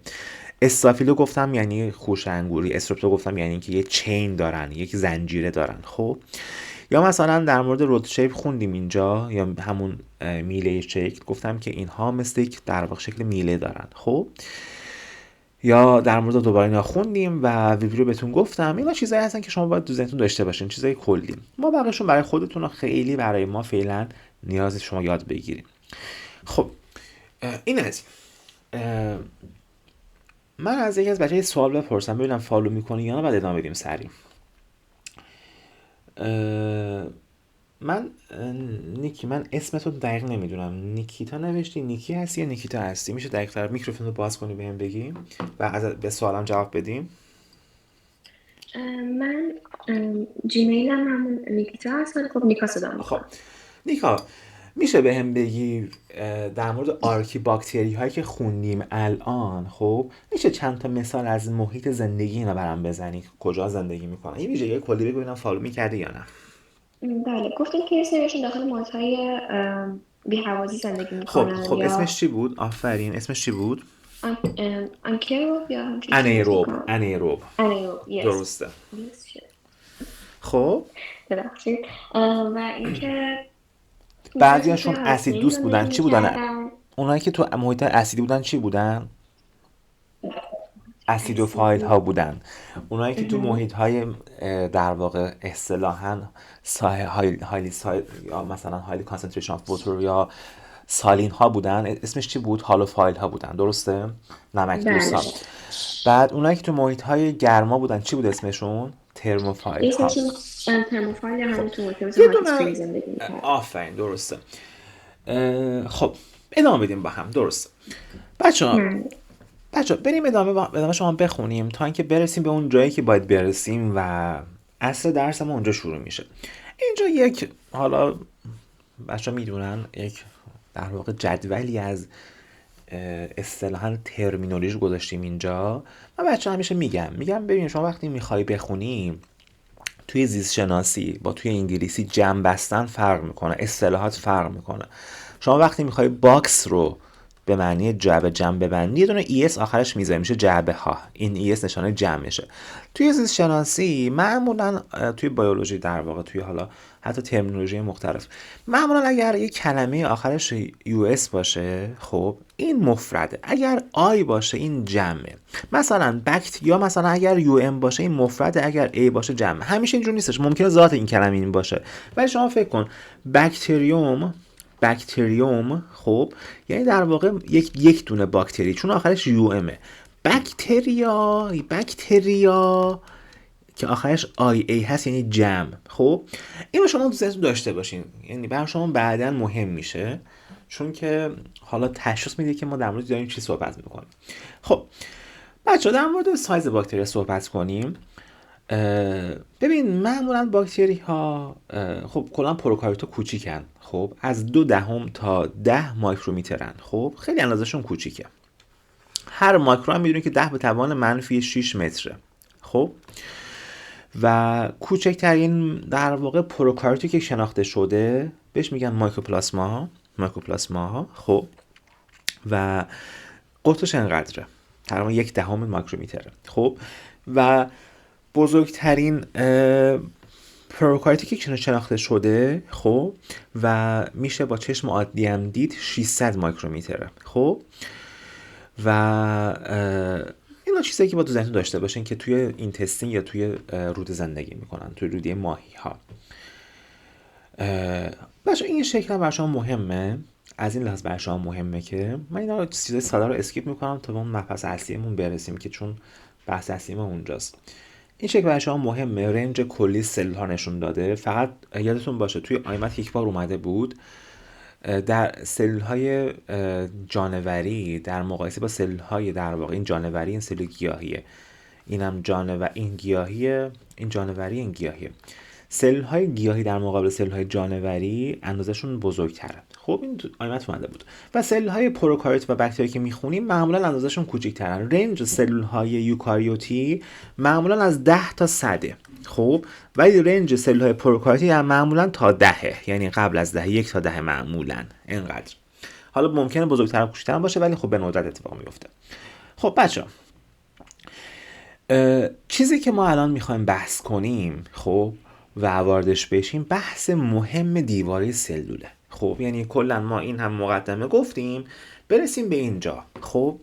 استافیلو گفتم یعنی خوش انگوری، استرپتو گفتم یعنی که یه چین دارن، یک زنجیره دارن. خب یا مثلا در مورد رود شیپ خوندیم اینجا، یا همون میله شکل، گفتم که اینها مثل یک در واقع شکل میله دارن. خب یا در مورد دوباره اینا خوندیم و ویبریو بهتون گفتم. اینا چیزایی هستن که شما باید تو ذهنتون داشته باشین، چیزای کلی. ما بقیه‌شون برای خودتون خیلی برای ما فعلا نیاز شما یاد بگیریم. خب این از این. من از یکی از بچه‌ها سوال بپرسم ببینم فالو می‌کنی یا نه، بعد ادامه بدیم سریع. من نیکی، من اسمتو دقیق نمیدونم. نیکیتا نوشتی؟ نیکی هستی یا نیکیتا هستی؟ میشه دقیق تر میکروفون رو باز کنی بهم بگی و از به سوالم جواب بدیم؟ من جیمیلم همون نیکیتا هست ولی خب نیکا صدا خب میکنم. نیکا میشه به هم بگی در مورد آرکی باکتری هایی که خوندیم الان، خب میشه چند تا مثال از محیط زندگی اینا برام بزنی؟ کجا زندگی میکنن؟ یه ویژگی کلی بگو ببینم فالو میکردی یا نه. بله گفتیم که یه سریشون داخل محیط‌های بی‌هوازی زندگی خب میکنن اسمش یا چی بود؟ آفرین، اسمش چی بود؟ انکیروب یا همچین چیزی انیروب. میکنن. انیروب انیروب yes. درسته. Yes, shit. خب ببخشید. و اینکه بعضیاشون توی اسید هاوسینگ دوست بودن. زندگی چی بودن؟ میکردن. اونایی که تو محیط اسیدی بودن چی بودن؟ اسیدوفایل اسیدی ها بودن. اونایی که تو محیط های در واقع اصطلاحاً هایلی یا مثلا هایلی کانسنتریشن آف واتر یا سالین ها بودن، اسمش چی بود؟ هالوفایل ها بودن، درسته؟ نمک دوستا. بله بعد اونایی که تو محیط های گرما بودن چی بود اسمشون؟ ترموفایل ها. اسمشون ترموفایل یا همون تو محیط مثل یه هات دونه اسپرینگ زندگی میکردن. آفرین درسته. خب ادامه بدیم با هم. درسته بچه بریم ادامه شما بخونیم تا اینکه برسیم به اون جایی که باید برسیم و اصل درس ما اونجا شروع میشه. اینجا یک، حالا بچه میدونن، یک در واقع جدولی از اصطلاحاً ترمینولوژی گذاشتیم اینجا. من بچه همیشه میگم ببین شما وقتی میخوای بخونی توی زیست شناسی با توی انگلیسی جمع بستن فرق میکنه، اصطلاحات فرق میکنه. شما وقتی میخوای باکس رو به معنی جمع ببندی یه دونه ES آخرش میذاری میشه جعبه ها. این ES نشانه جمعشه. توی زیست شناسی معمولا، توی بیولوژی در واقع، توی حالا حتی ترمینولوژی مختلف، معمولا اگر یک کلمه آخرش US باشه خب این مفرده، اگر I باشه این جمعه. مثلا یا مثلا اگر UM باشه این مفرده، اگر A باشه جمعه. همیشه اینجور نیستش، ممکنه ذات این کلمه این باشه. ولی شما فکر کن بکتریوم خب یعنی در واقع یک دونه باکتری چون آخرش UMه. بکتریا که آخرش IA هست یعنی جمع. خب اینو شما تو ذهنتون داشته باشین، یعنی برای شما بعداً مهم میشه چون که حالا تشخیص میده که ما در مورد داریم چی صحبت میکنیم. خب بچه‌ها در مورد سایز باکتری صحبت کنیم. ببین معمولا باکتری ها خب کلا پروکاریوتا کوچیکن، خب از 0.2 تا 10 مایکرومترن. خب خیلی اندازه‌شون کوچیکه. هر مایکرو هم میدونید که 10 به توان -6 متره. خب و کوچکترین در واقع پروکاریوتی که شناخته شده بهش میگن مایکوپلاسما ها. خب و قطرش انقدره، تقریبا 1/10 مایکرومتره. خب و بزرگترین پروکاریوتی که شناخته شده خب و میشه با چشم عادی هم دید 600 مایکرومتره خب و اینا چیزایی که با تو ذهنتون داشته باشین که توی اینتستین یا توی روده زندگی میکنن، توی روده ماهی ها. بچه این شکل هم برای شما مهمه، از این لحاظ برای شما مهمه که من اینا چیزای ساده رو اسکیپ میکنم تا به اون مبحث اصلیمون برسیم که چون بحث اصلیمون اونجاست. این شکل برای شما مهمه، رنج کلی سلول ها نشون داده. فقط یادتون باشه توی آیمت یک بار اومده بود در سلول های جانوری در مقایسه با سلول های در واقع این جانوری، این سلول گیاهیه، اینم جانور، این گیاهیه، این جانوری، این گیاهیه. سلول های گیاهی در مقابل سلول های جانوری اندازهشون بزرگتره. خب این آیمت اومده بود. و سلول های پروکاریوت و باکتری که میخونیم معمولا اندازهشون کوچیک‌ترن. رنج سلول های یوکاریوتی معمولا از 10 تا 100. خب ولی رنج سلول های پروکاریوتی معمولا تا 10، یعنی قبل از 10 1 تا 10 معمولا اینقدر. حالا ممکنه بزرگتر و کوچیک‌تر باشه ولی خب به ندرت اتفاق میفته. خب بچه‌ها چیزی که ما الان میخوایم بحث کنیم خب و واردش بشیم بحث مهم دیواره سلوله. خب یعنی کلا ما این هم مقدمه گفتیم برسیم به اینجا. خب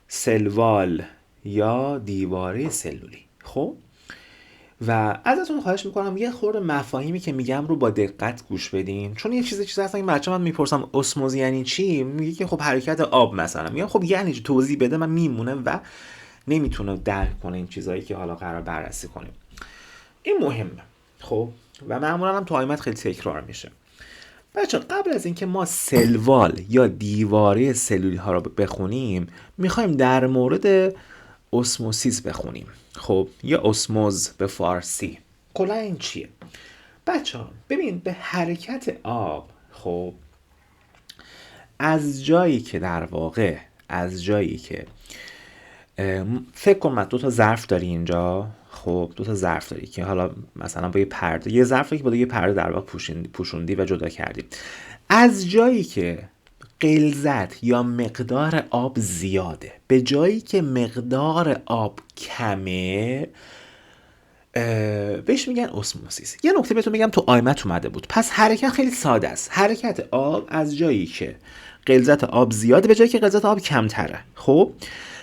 سلوال یا دیواره سلولی. خب و ازتون خواهش میکنم یه خورده مفاهیمی که میگم رو با دقت گوش بدین، چون یه چیزی هستن که بچه‌ها من میپرسم اسموز یعنی چی، میگه که خب حرکت آب مثلا. میگم خب یعنی چی، توضیح بده. من میمونه و نمیتونه درک کنه این چیزایی که حالا قرار بررسی کنیم. این مهمه. خب و معمولا هم تو آیمت خیلی تکرار میشه. بچه قبل از اینکه ما سلوال یا دیواره سلولی ها رو بخونیم میخوایم در مورد اسموسیس بخونیم. خب یا اسموز به فارسی. کلا این چیه؟ بچه ببین به حرکت آب خب از جایی که در واقع فکر کن من 2 ظرف داری اینجا. خب 2 ظرف داری که حالا مثلا با یه پرده، یه ظرفی که با یه پرده در واقع پوشوندی و جدا کردی. از جایی که غلظت یا مقدار آب زیاده به جایی که مقدار آب کمه بهش میگن اسموسیس. یه نکته بهتون میگم تو آیمت اومده بود. پس حرکت خیلی ساده است. حرکت آب از جایی که غلظت آب زیاده به جایی که غلظت آب کمتره. خب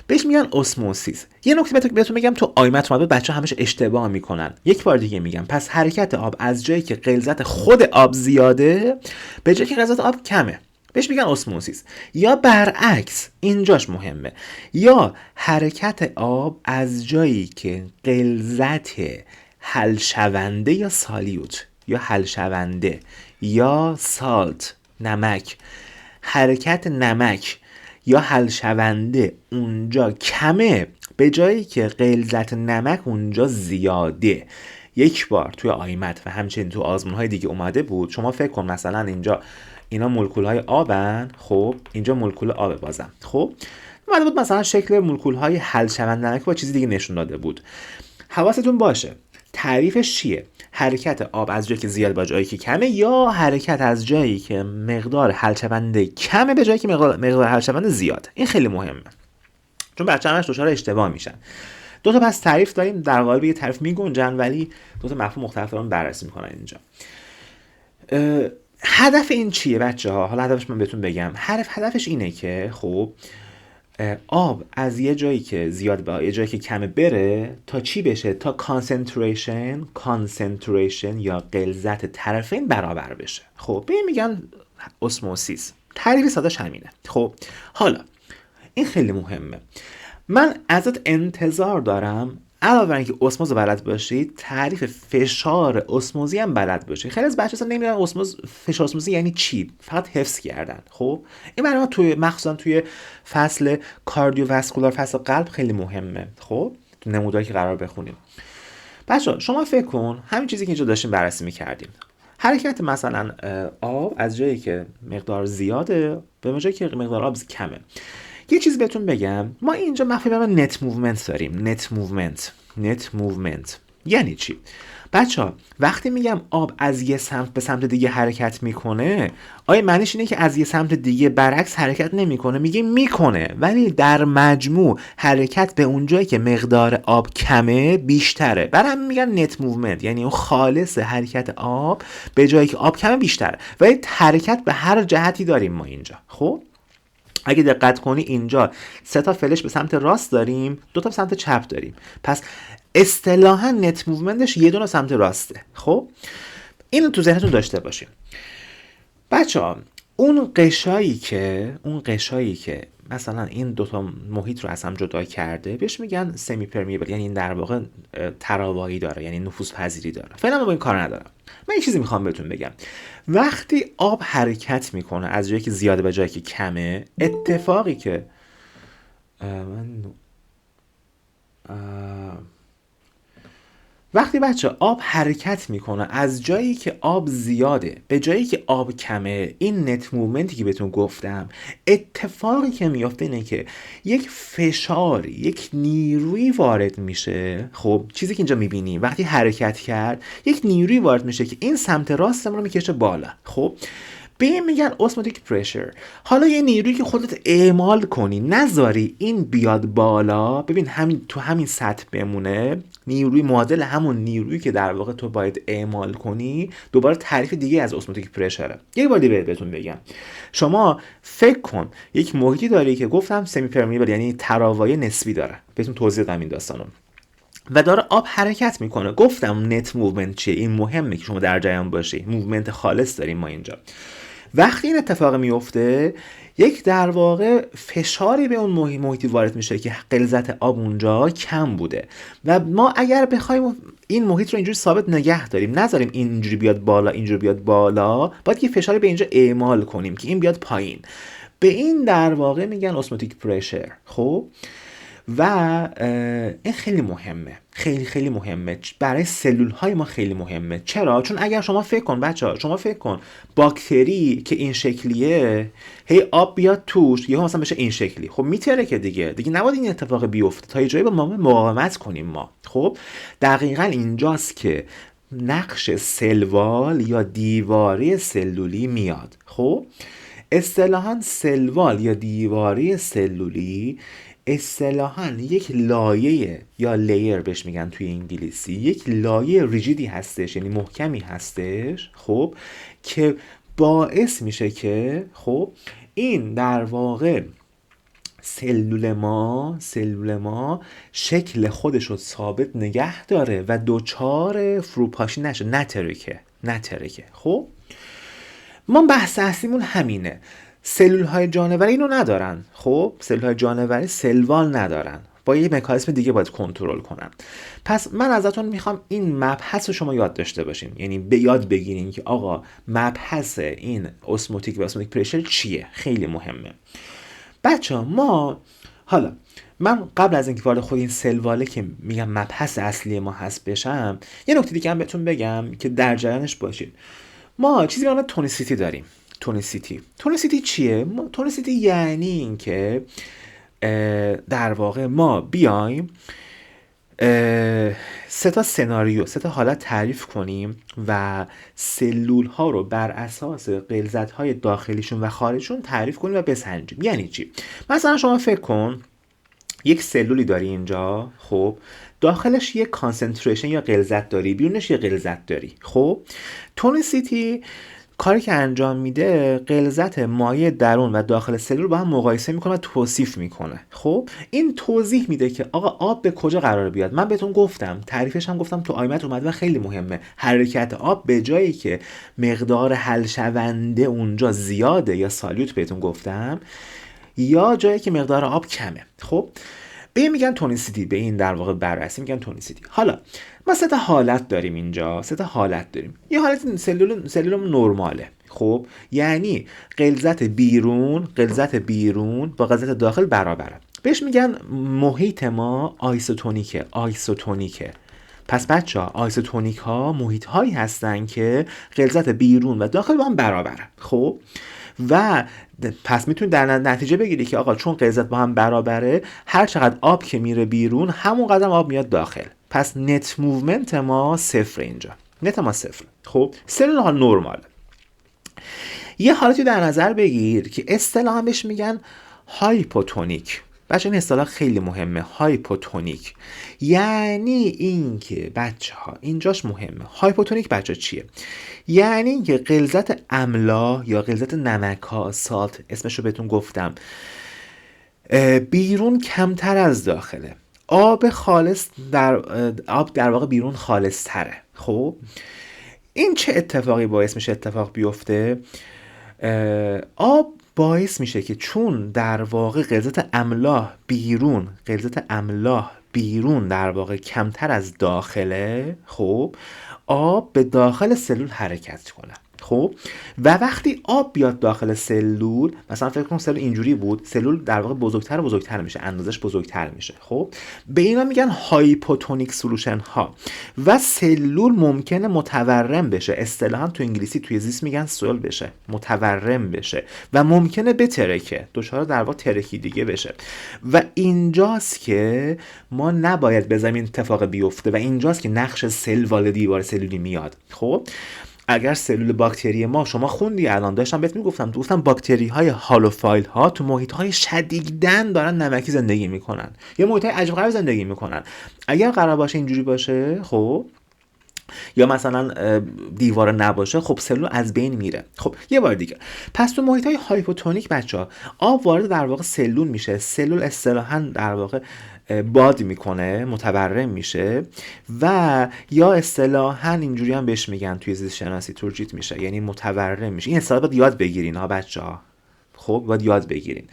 بهش میگن اسموسیس. یه نکته بهتون میگم تو آیمت اومده بود، بچه‌ها همش اشتباه میکنن. یک بار دیگه میگم، پس حرکت آب از جایی که غلظت خود آب زیاده به جایی که غلظت آب کمه بهش میگن اسموسیس. یا برعکس، اینجاش مهمه، یا حرکت آب از جایی که غلظت حل شونده یا سالیوت یا حل شونده یا سالت نمک، حرکت نمک یا حل شونده اونجا کمه به جایی که غلظت نمک اونجا زیاده. یک بار توی آیمت و همچنین تو آزمون‌های دیگه اومده بود. شما فکر کن مثلا اینجا اینا مولکول‌های آبن، خب اینجا مولکول آبه بازم. خب اومده بود مثلا شکل مولکول‌های حل شونده نمک با چیزی دیگه نشون داده بود. حواستون باشه تعریفش چیه؟ حرکت آب از جایی که زیاد با جایی که کمه، یا حرکت از جایی که مقدار حل شونده کمه به جایی که مقدار حل شونده زیاد. این خیلی مهمه چون بچه‌ها همش دچار اشتباه میشن. 2 تا پس تعریف داریم، در قالب یه تعریف میگنجن ولی 2 تا مفهوم مختلف رو بررسی میکنن اینجا. هدف این چیه بچه‌ها؟ حالا هدفش من بهتون بگم. هدفش اینه که خب آب از یه جایی که زیاد به یه جایی که کمه بره تا چی بشه؟ تا کانسنتریشن یا غلظت طرفین برابر بشه. خب به این میگن اسموسیس. تعریف سادهش همینه. خب حالا این خیلی مهمه. من ازت انتظار دارم علاوه بر اینکه اسموز بلد باشی تعریف فشار اسموزی هم بلد باشی. خیلی از بچه‌ها نمیدونن فشار اسموزی یعنی چی، فقط حفظ کردن. خب این برای ما توی مخصوصا توی فصل کاردیوواسکولار، فصل قلب خیلی مهمه. خب تو نموداری که قرار بخونیم بچه‌ها شما فکر کن همین چیزی که اینجا داشتیم بررسی می‌کردیم، حرکت مثلا آب از جایی که مقدار زیاده به جایی که مقدار آب کمه. یه چیز بهتون بگم، ما اینجا مفهوم نت موومنت داریم. نت موومنت یعنی چی؟ بچه‌ها وقتی میگم آب از یه سمت به سمت دیگه حرکت میکنه، آیا معنیش اینه که از یه سمت دیگه برعکس حرکت نمیکنه؟ میگه میکنه، ولی در مجموع حرکت به اونجایی که مقدار آب کمه بیشتره. برای همین میگن نت موومنت، یعنی اون خالص حرکت آب به جایی که آب کمه بیشتره. ولی حرکت به هر جهتی داریم ما اینجا. خب اگه دقت کنی اینجا 3 تا فلش به سمت راست داریم، 2 تا به سمت چپ داریم. پس اصطلاحاً نت موومنتش یه دونه سمت راسته. خب اینو تو ذهنتون داشته باشیم. بچه‌ها اون قشایی که مثلا این 2 تا محیط رو از هم جدا کرده بهش میگن سمی پرمیبل، یعنی این در واقع تراوایی داره، یعنی نفوذ پذیری داره. فعلا من با این کار ندارم. من یه چیزی میخوام بهتون بگم. وقتی آب حرکت میکنه از جایی که زیاده به جایی که کمه، اتفاقی که وقتی بچه آب حرکت میکنه از جایی که آب زیاده به جایی که آب کمه، این نت موومنتی که بهتون گفتم، اتفاقی که میفته اینه که یک فشاری، یک نیروی وارد میشه. خب چیزی که اینجا میبینیم وقتی حرکت کرد، یک نیروی وارد میشه که این سمت راستمون رو میکشه بالا. خب به این میگن اسموتیک پرشر. حالا یه نیرویی که خودت اعمال کنی، نذاری این بیاد بالا، ببین همین تو همین سطح بمونه، نیروی معادل همون نیرویی که در واقع تو باید اعمال کنی، دوباره تعریف دیگه از اسموتیک پرشره. یه بار دیگه بهتون بگم. شما فکر کن یک محیطی داری که گفتم سمی پرمیبل، یعنی تراوایی نسبی داره. بهتون توضیح دادم این داستانو. و داره آب حرکت میکنه. گفتم نت موومنت چیه؟ این مهمه که شما در جریان باشی. موومنت خالص داریم ما اینجا. وقتی این اتفاق میفته، یک در واقع فشاری به اون محیطی وارد میشه که غلظت آب اونجا کم بوده و ما اگر بخوایم این محیط رو اینجوری ثابت نگه داریم، نذاریم اینجوری بیاد بالا اینجوری بیاد بالا، باید یه فشاری به اینجا اعمال کنیم که این بیاد پایین. به این در واقع میگن اسموتیک پرشر. خب و این خیلی مهمه، خیلی خیلی مهمه برای سلول های ما، خیلی مهمه. چرا؟ چون اگر شما فکر کن بچه‌ها، شما فکر کن باکتری که این شکلیه، هی آب بیاد توش، یهو مثلا بشه این شکلی، خب میتره که دیگه نباید این اتفاق بیفته تا یه جایی با ما مقاومت کنیم ما. خب دقیقاً اینجاست که نقش سلوال یا دیواره سلولی میاد. خب اصطلاحاً سلوال یا دیواره سلولی اصطلاحاً یک لایه یا لیر بهش میگن توی انگلیسی، یک لایه ریجیدی هستش، یعنی محکمی هستش. خب که باعث میشه که خب این در واقع سلول ما شکل خودش رو ثابت نگه داره و دوچار فروپاشی نشه، نترکه. خب ما بحث اصلیمون همینه. سلول های جانوری اینو ندارن. خب سلول های جانوری سلوال ندارن، با یه مکانیزم دیگه باید کنترل کنن. پس من ازتون میخوام این مبحث رو شما یاد داشته باشین، یعنی به یاد بگیرین که آقا مبحث این اسموتیک و اسموتیک پرشر چیه. خیلی مهمه. بچه‌ها ما حالا من قبل از اینکه وارد خود این سلواله که میگم مبحث اصلی ما هست بشم، یه نکته دیگه هم بهتون بگم که در جریانش باشید. ما چیزی به نام تونیسیتی داریم. تونیسیتی چیه؟ تونیسیتی یعنی این که در واقع ما بیایم 3 تا سناریو، 3 تا حالت تعریف کنیم و سلول ها رو بر اساس غلظت های داخلیشون و خارجشون تعریف کنیم و بسنجیم. یعنی چی؟ مثلا شما فکر کن یک سلولی داری اینجا، خب داخلش یک کانسنتریشن یا غلظت داری، بیرونش یه غلظت داری. خب تونیسیتی کاری که انجام میده، غلظت مایع درون و داخل سلول رو با هم مقایسه میکنه و توصیف میکنه. خب این توضیح میده که آقا آب به کجا قرار بیاد. من بهتون گفتم، تعریفش هم گفتم تو آیمت اومد و خیلی مهمه. حرکت آب به جایی که مقدار حل شونده اونجا زیاده یا سالیوت بهتون گفتم، یا جایی که مقدار آب کمه. خب به این میگن تونیسیتی، به این در واقع بررسی میگن تونیسیتی. حالا ما 3 تا حالت داریم اینجا، 3 تا حالت داریم. یه حالت سلول نرماله. خب یعنی غلظت بیرون با غلظت داخل برابره. بهش میگن محیط ما آیسوتونیکه. پس بچه ها آیسوتونیک ها محیط هایی هستن که غلظت بیرون و داخل با هم برابره. خب و پس میتونید در نتیجه بگیری که آقا چون غلظت با هم برابره، هر چقدر آب که میره بیرون همون قدر آب میاد داخل. پس نت موومنت ما صفر، اینجا نت ما صفر. خب سلول ها نورمال. یه حالتی در نظر بگیر که اصطلاحا بهش میگن هایپوتونیک. بچه این اصطلاح خیلی مهمه، هایپوتونیک. یعنی این که بچه ها اینجاش مهمه. هایپوتونیک بچه چیه؟ یعنی این که غلظت املا یا غلظت نمک ها، سالت اسمشو بهتون گفتم، بیرون کمتر از داخله. آب خالص آب در واقع بیرون خالص تره. خب این چه اتفاقی باعث میشه اتفاق بیفته؟ آب باعث میشه که چون در واقع غلظت املاح بیرون در واقع کمتر از داخله، خب آب به داخل سلول حرکت کنه. خب و وقتی آب بیاد داخل سلول، مثلا فکر کن سلول اینجوری بود، سلول در واقع بزرگتر و بزرگتر میشه، اندازش بزرگتر میشه. خب به اینا میگن هایپوتونیک سولوشن ها. و سلول ممکنه متورم بشه، اصطلاحا تو انگلیسی توی زیست میگن سول بشه، متورم بشه و ممکنه بترکه، دچار در واقع ترکیدگی بشه. و اینجاست که ما نباید بذاریم این اتفاق بیفته و اینجاست که نقش سل وارد دیوار سلولی میاد. خب اگر سلول باکتری ما، شما خوندی الان داشتم بهت میگفتم، گفتم باکتری های هالوفایل ها تو محیط های شدیداً دارن نمکی زندگی میکنن یا محیط های عجیب غریب زندگی میکنن. اگر قرار باشه اینجوری باشه، خب یا مثلا دیوار نباشه، خب سلول از بین میره. خب یه بار دیگه، پس تو محیط های هایپوتونیک بچه‌ها آب وارد در واقع سلول میشه، سلول اصطلاحاً در واقع باد میکنه، متورم میشه و یا اصطلاحاً اینجوری هم بهش میگن توی زیست شناسی تورجیت میشه، یعنی متورم میشه. این اصطلاح باید یاد بگیرین ها بچه‌ها. خب باید یاد بگیرین.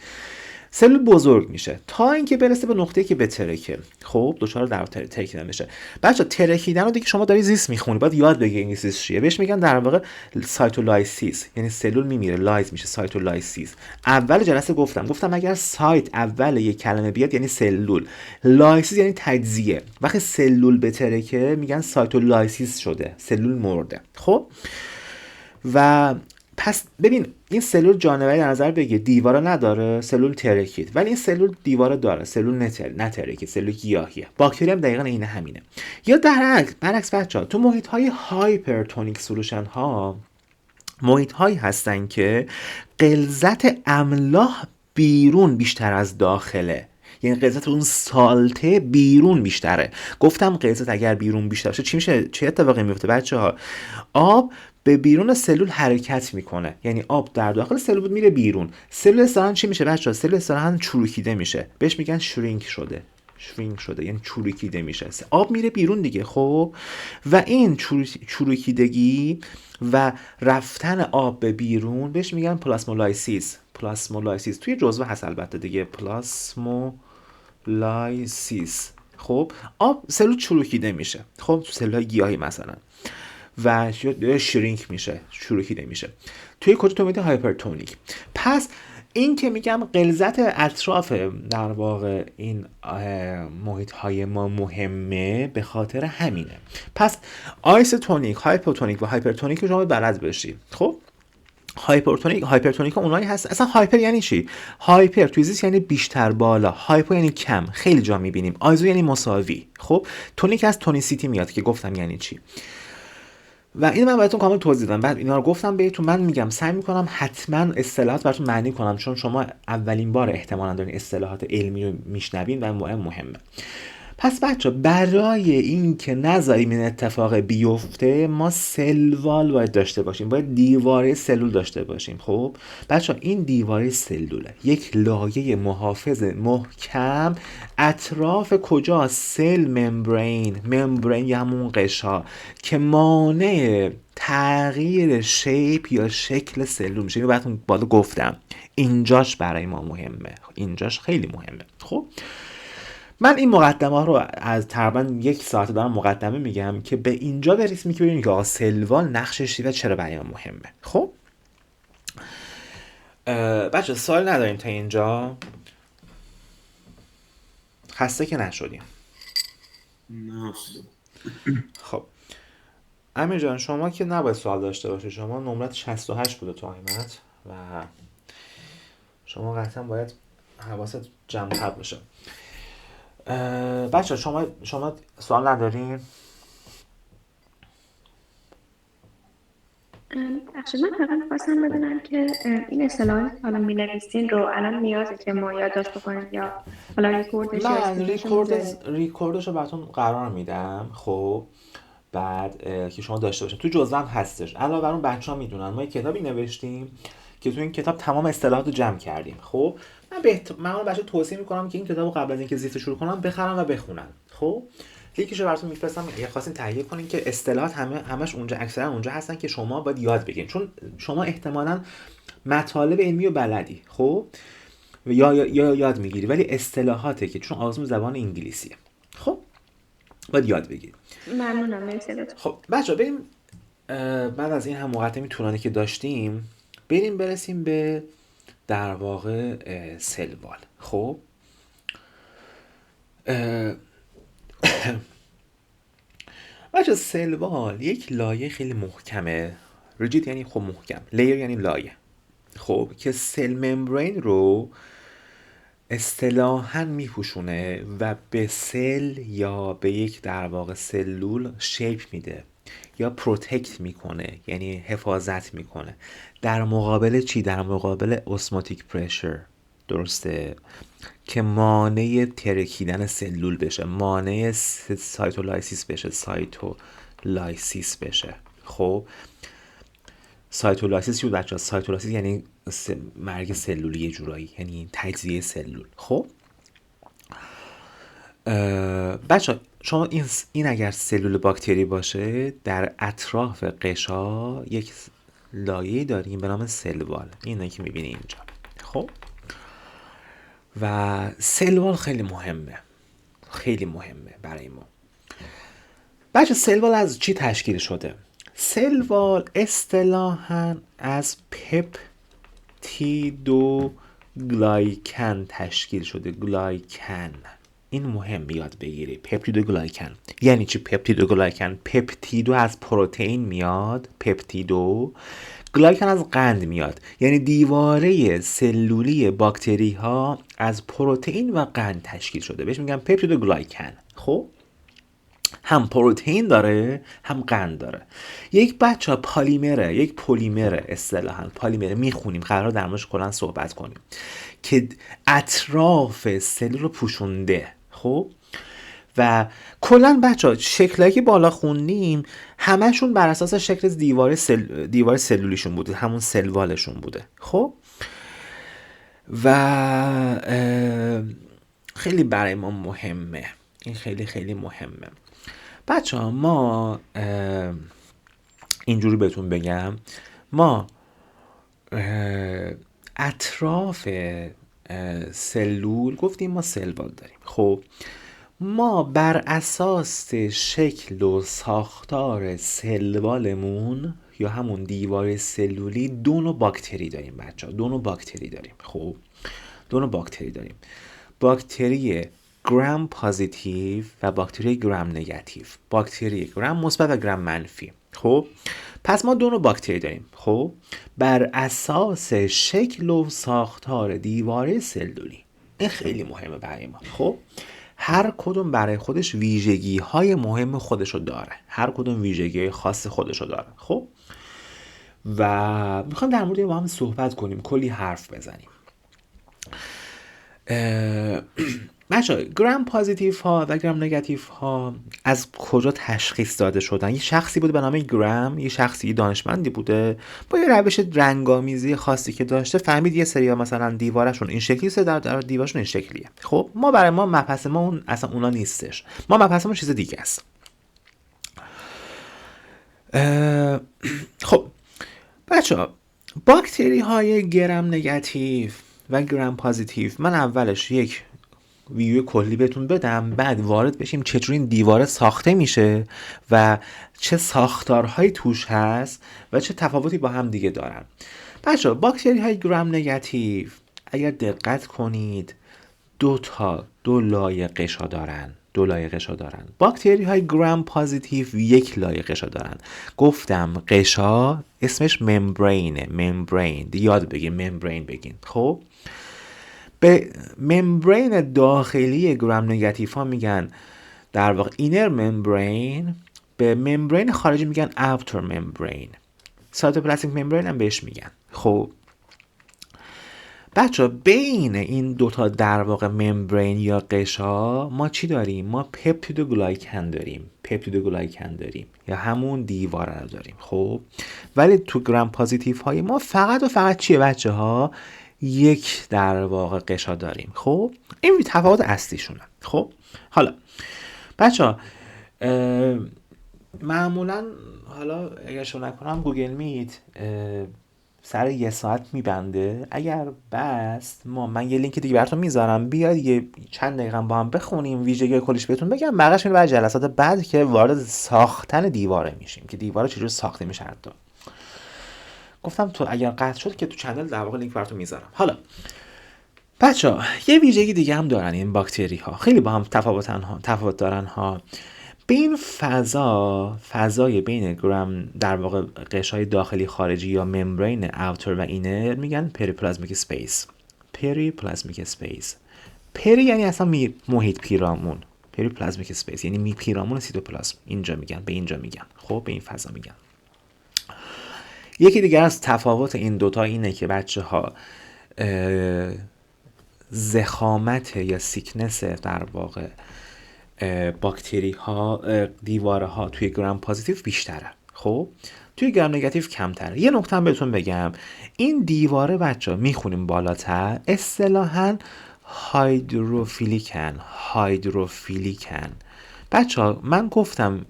سلول بزرگ میشه تا اینکه برسه به نقطه‌ای که بترکه. خب دچار در ترکیدن بشه. بچا ترکیدن رو دیگه شما داری زیست میخونی، باید یاد بگیرین زیست چیه. بهش میگن در واقع سایتولایسیس، یعنی سلول میمیره، لایز میشه، سایتولایسیس. اول جلسه گفتم اگر سایت اول یک کلمه بیاد یعنی سلول، لایسیس یعنی تجزیه. وقتی سلول بترکه میگن سایتولایسیس شده، سلول مرده. خب و پس ببین این سلول جانوری در نظر بگیر، دیواره نداره، سلول ترکید، ولی این سلول دیواره داره، سلول نترکید، سلول گیاهیه. باکتری هم دقیقاً این همینه. یا برعکس بچه‌ها، تو محیط های هایپرتونیک سولوشن ها محیط هایی هستن که غلظت املاح بیرون بیشتر از داخله، یعنی غلظت اون سالته بیرون بیشتره. گفتم غلظت اگر بیرون بیشتر باشه چی میشه؟ چه اتفاقی میفته بچه‌ها؟ آب به بیرون سلول حرکت میکنه، یعنی آب در داخل سلول میره بیرون. سلول اصطلاحاً چی میشه بچه‌ها؟ سلول اصطلاحاً چروکیده میشه، بهش میگن شرینک شده، یعنی چروکیده میشه، آب میره بیرون دیگه. خب و این چروکیدگی و رفتن آب به بیرون بهش میگن پلاسمولایسیس. توی جزوه هست البته دیگه، پلاسمولایسیس. خب آب سلول چروکیده میشه، خب تو سلول گیاهی مثلا، و شرینک میشه، چروکیده میشه. توی کجا؟ تو محیط هایپرتونیک. پس این که میگم غلظت اطراف در واقع این محیط های ما مهمه به خاطر همینه. پس آیسوتونیک، هایپوتونیک و هایپرتونیک رو شما بلد باشی. خب هایپرتونیک اونایی هست. اصلا هایپر یعنی چی؟ هایپر توی زیست یعنی بیشتر بالا، هایپو یعنی کم، خیلی جا میبینیم. آیزو یعنی مساوی. خب تونیک از تونیسیتی میاد که گفتم یعنی چی. و این من براتون کامل توضیح دادم، بعد اینا رو گفتم بهتون. من میگم سعی میکنم حتما اصطلاحات براتون معنی کنم، چون شما اولین بار احتمالاً دارین اصطلاحات علمی رو میشنوین و مهمه. پس بچه برای این که نذاریم این اتفاق بیفته، ما سل وال باید داشته باشیم، باید دیواره سلول داشته باشیم. خب بچه این دیواره سلوله، یک لایه محافظ محکم اطراف کجا؟ سل ممبرین یا همون قشا که مانع تغییر شیپ یا شکل سلول میشه. اینو براتون بالا گفتم، اینجاش برای ما مهمه، اینجاش خیلی مهمه. خب من این مقدمه رو از تقریبا 1 ساعت دارم مقدمه میگم که به اینجا برسیم که ببینید که آقا سل وال نقشش چیه و چرا برای ما مهمه. خب بچه سوال نداریم تا اینجا؟ خسته که نشدیم؟ نه خب امیر جان شما که نباید سوال داشته باشه، شما نمرت 68 بوده تو قیمت و شما قطعا باید حواست جمع‌تر باشه. بچه شما سوال ندارین؟ بخشی من فقط خواستم بدونم که این اصطلاحاتی که حالا می‌نویسین رو الان نیازه که ما یادداشت بکنیم یا حالا ریکوردش یا من اسکرینشو میذاریم؟ ریکوردش رو براتون قرار میدم. خب بعد که شما داشته باشین تو جزوه هم هستش. علاوه بر اون بچه‌ها میدونن ما یک کتابی نوشتیم که تو این کتاب تمام اصطلاحات رو جمع کردیم. خب من اون بچه توصیه میکنم که این کتابو قبل از اینکه زیست شروع کنم بخرن و بخونن. خب لینکش رو براتون میفرستم اگه خواستین تهیه کنین که اصطلاحات همش اونجا اکثرا اونجا هستن که شما باید یاد بگیرین، چون شما احتمالاً مطالب علمی و بلدی خب یا یاد میگیری ولی اصطلاحاته که چون آزمون زبان انگلیسیه خب باید یاد بگیری. ممنونم، مرسی ازتون. خب بچه بریم بعد از این هم مقدمه طولانی که داشتیم برسیم به در واقع سلوال. خب بچه سلوال یک لایه خیلی محکمه. ریجید یعنی خب محکم، لیر یعنی لایه. خب که سل ممبرین رو اصطلاحاً میپوشونه و به سل یا به یک در واقع سلول شیپ میده یا پروتکت میکنه، یعنی حفاظت میکنه. در مقابل چی؟ در مقابل اسموتیک پرشر. درسته؟ که مانع ترکیدن سلول بشه، مانع سایتولایسیس بشه. خب سایتولایسیس چی بود بچه‌ها؟ سایتولایسیس یعنی مرگ سلولی یه جورایی، یعنی تجزیه سلول. خب بچه‌ها شما این اگر سلول باکتری باشه در اطراف قشا یک لایه داریم به نام سلوال، اینایی که می‌بینی اینجا. خب و سلوال خیلی مهمه برای ما. بچه سلوال از چی تشکیل شده؟ سلوال اصطلاحاً از پپتیدوگلایکن تشکیل شده. گلایکن این مهم یاد بگیری. پپتیدوگلایکن یعنی چی؟ پپتیدوگلایکن، پپتیدو از پروتئین میاد، پپتیدو گلایکن از قند میاد، یعنی دیواره سلولی باکتری ها از پروتئین و قند تشکیل شده، بهش میگن پپتیدوگلایکن. خب هم پروتئین داره هم قند داره. یک بچه پلیمره اصطلاحاً پلیمره میخونیم، قرار در موردش کلا صحبت کنیم که اطراف سلول رو پوشونده. خب و کلا بچه شکلایی که بالا خوندیم همشون بر اساس شکل دیوار سلولیشون بوده، همون سلوالشون بوده. خب و خیلی برای ما مهمه این، خیلی مهمه. بچه ها ما اینجوری بهتون بگم، ما اطراف سلول گفتیم ما سلوال داریم. خب ما بر اساس شکل و ساختار سلوالمون یا همون دیوار سلولی دو نوع باکتری داریم بچه ها. خب دو نوع باکتری داریم، باکتری گرام پوزیتیو و باکتری گرام نگاتیو. باکتری گرام مثبت و گرام منفی. خب پس ما دو نوع باکتری داریم. خب بر اساس شکل و ساختار دیواره سلولی. این خیلی مهمه برای ما. خب هر کدوم برای خودش ویژگی های مهم خودشو داره، هر کدوم ویژگی خاص خودشو داره. خب و میخوام در مورد با هم صحبت کنیم، کلی حرف بزنیم. بچه گرام پوزیتیو ها و گرام نگاتیو ها از کجا تشخیص داده شدن؟ یه شخصی بود به نام گرام، یه شخصی دانشمندی بوده با یه روش رنگامیزی خاصی که داشته فهمید یه سری مثلا دیوارشون این شکلیه، در دیوارشون این شکلیه. خب ما برای ما مبحث ما اون اصلا اونا نیستش، ما مبحث ما چیز دیگه است. خب بچه باکتری های گرام نگاتیو و گرام پوزیتیو من اولش یک ویدیو کلی بهتون بدم، بعد وارد بشیم چطور این دیواره ساخته میشه و چه ساختارهایی توش هست و چه تفاوتی با هم دیگه دارن. بچه باکتری های گرام نگاتیو اگر دقت کنید دو لایه قشا دارن. باکتری های گرام پوزیتیو یک لایه قشا دارن. گفتم قشا اسمش ممبرین، یاد بگین ممبرین بگین. خب به ممبرین داخلی گرام نگاتیو ها میگن در واقع اینر ممبرین، به ممبرین خارجی میگن اوتر ممبرین. سایتوپلازمیک ممبرین هم بهش میگن. خب بچه بین این دوتا در واقع ممبرین یا قشا ما چی داریم؟ ما پپتیدوگلایکن داریم یا همون دیواره رو داریم. خب ولی تو گرام پوزیتیو های ما فقط و فقط چیه بچه ها؟ یک در واقع قشا داریم. خب این تفاوت اصلیشونه. خب حالا بچه ها معمولا حالا اگر شو نکنم گوگل میت سر 1 ساعت میبنده. اگر بست من یه لینک دیگه براتون میذارم، بیاید یه چند دقیقه با هم بخونیم، ویژگی کلیش بهتون بگم، بقیش میره بعد جلسات بعد که وارد ساختن دیواره میشیم که دیواره چجوری ساخته میشه. حتی گفتم تو اگر قطع شد که تو چنل در واقع لینک براتون میذارم. حالا بچه‌ها یه ویژگی دیگه هم دارن این باکتری ها، خیلی با هم تفاوت دارن ها. به این فضای بین گرام در واقع قشای داخلی خارجی یا ممبرین اوتر و اینر میگن پریپلازمیک اسپیس. پری یعنی اصلا محیط پیرامون، پریپلازمیک اسپیس یعنی پیرامون سیتوپلازم. اینجا میگن، به اینجا میگن. خب به این فضا میگن. یکی دیگه از تفاوت این دوتا اینه که بچه‌ها ضخامت یا سیکنس در واقع باکتری ها دیواره ها توی گرام پوزیتیو بیشتره. خب توی گرام نگاتیو کمتره. یه نکته هم بهتون بگم، این دیواره بچه‌ها میخونیم بالاتر اصطلاحاً هایدروفیلیکن. بچه‌ها من گفتم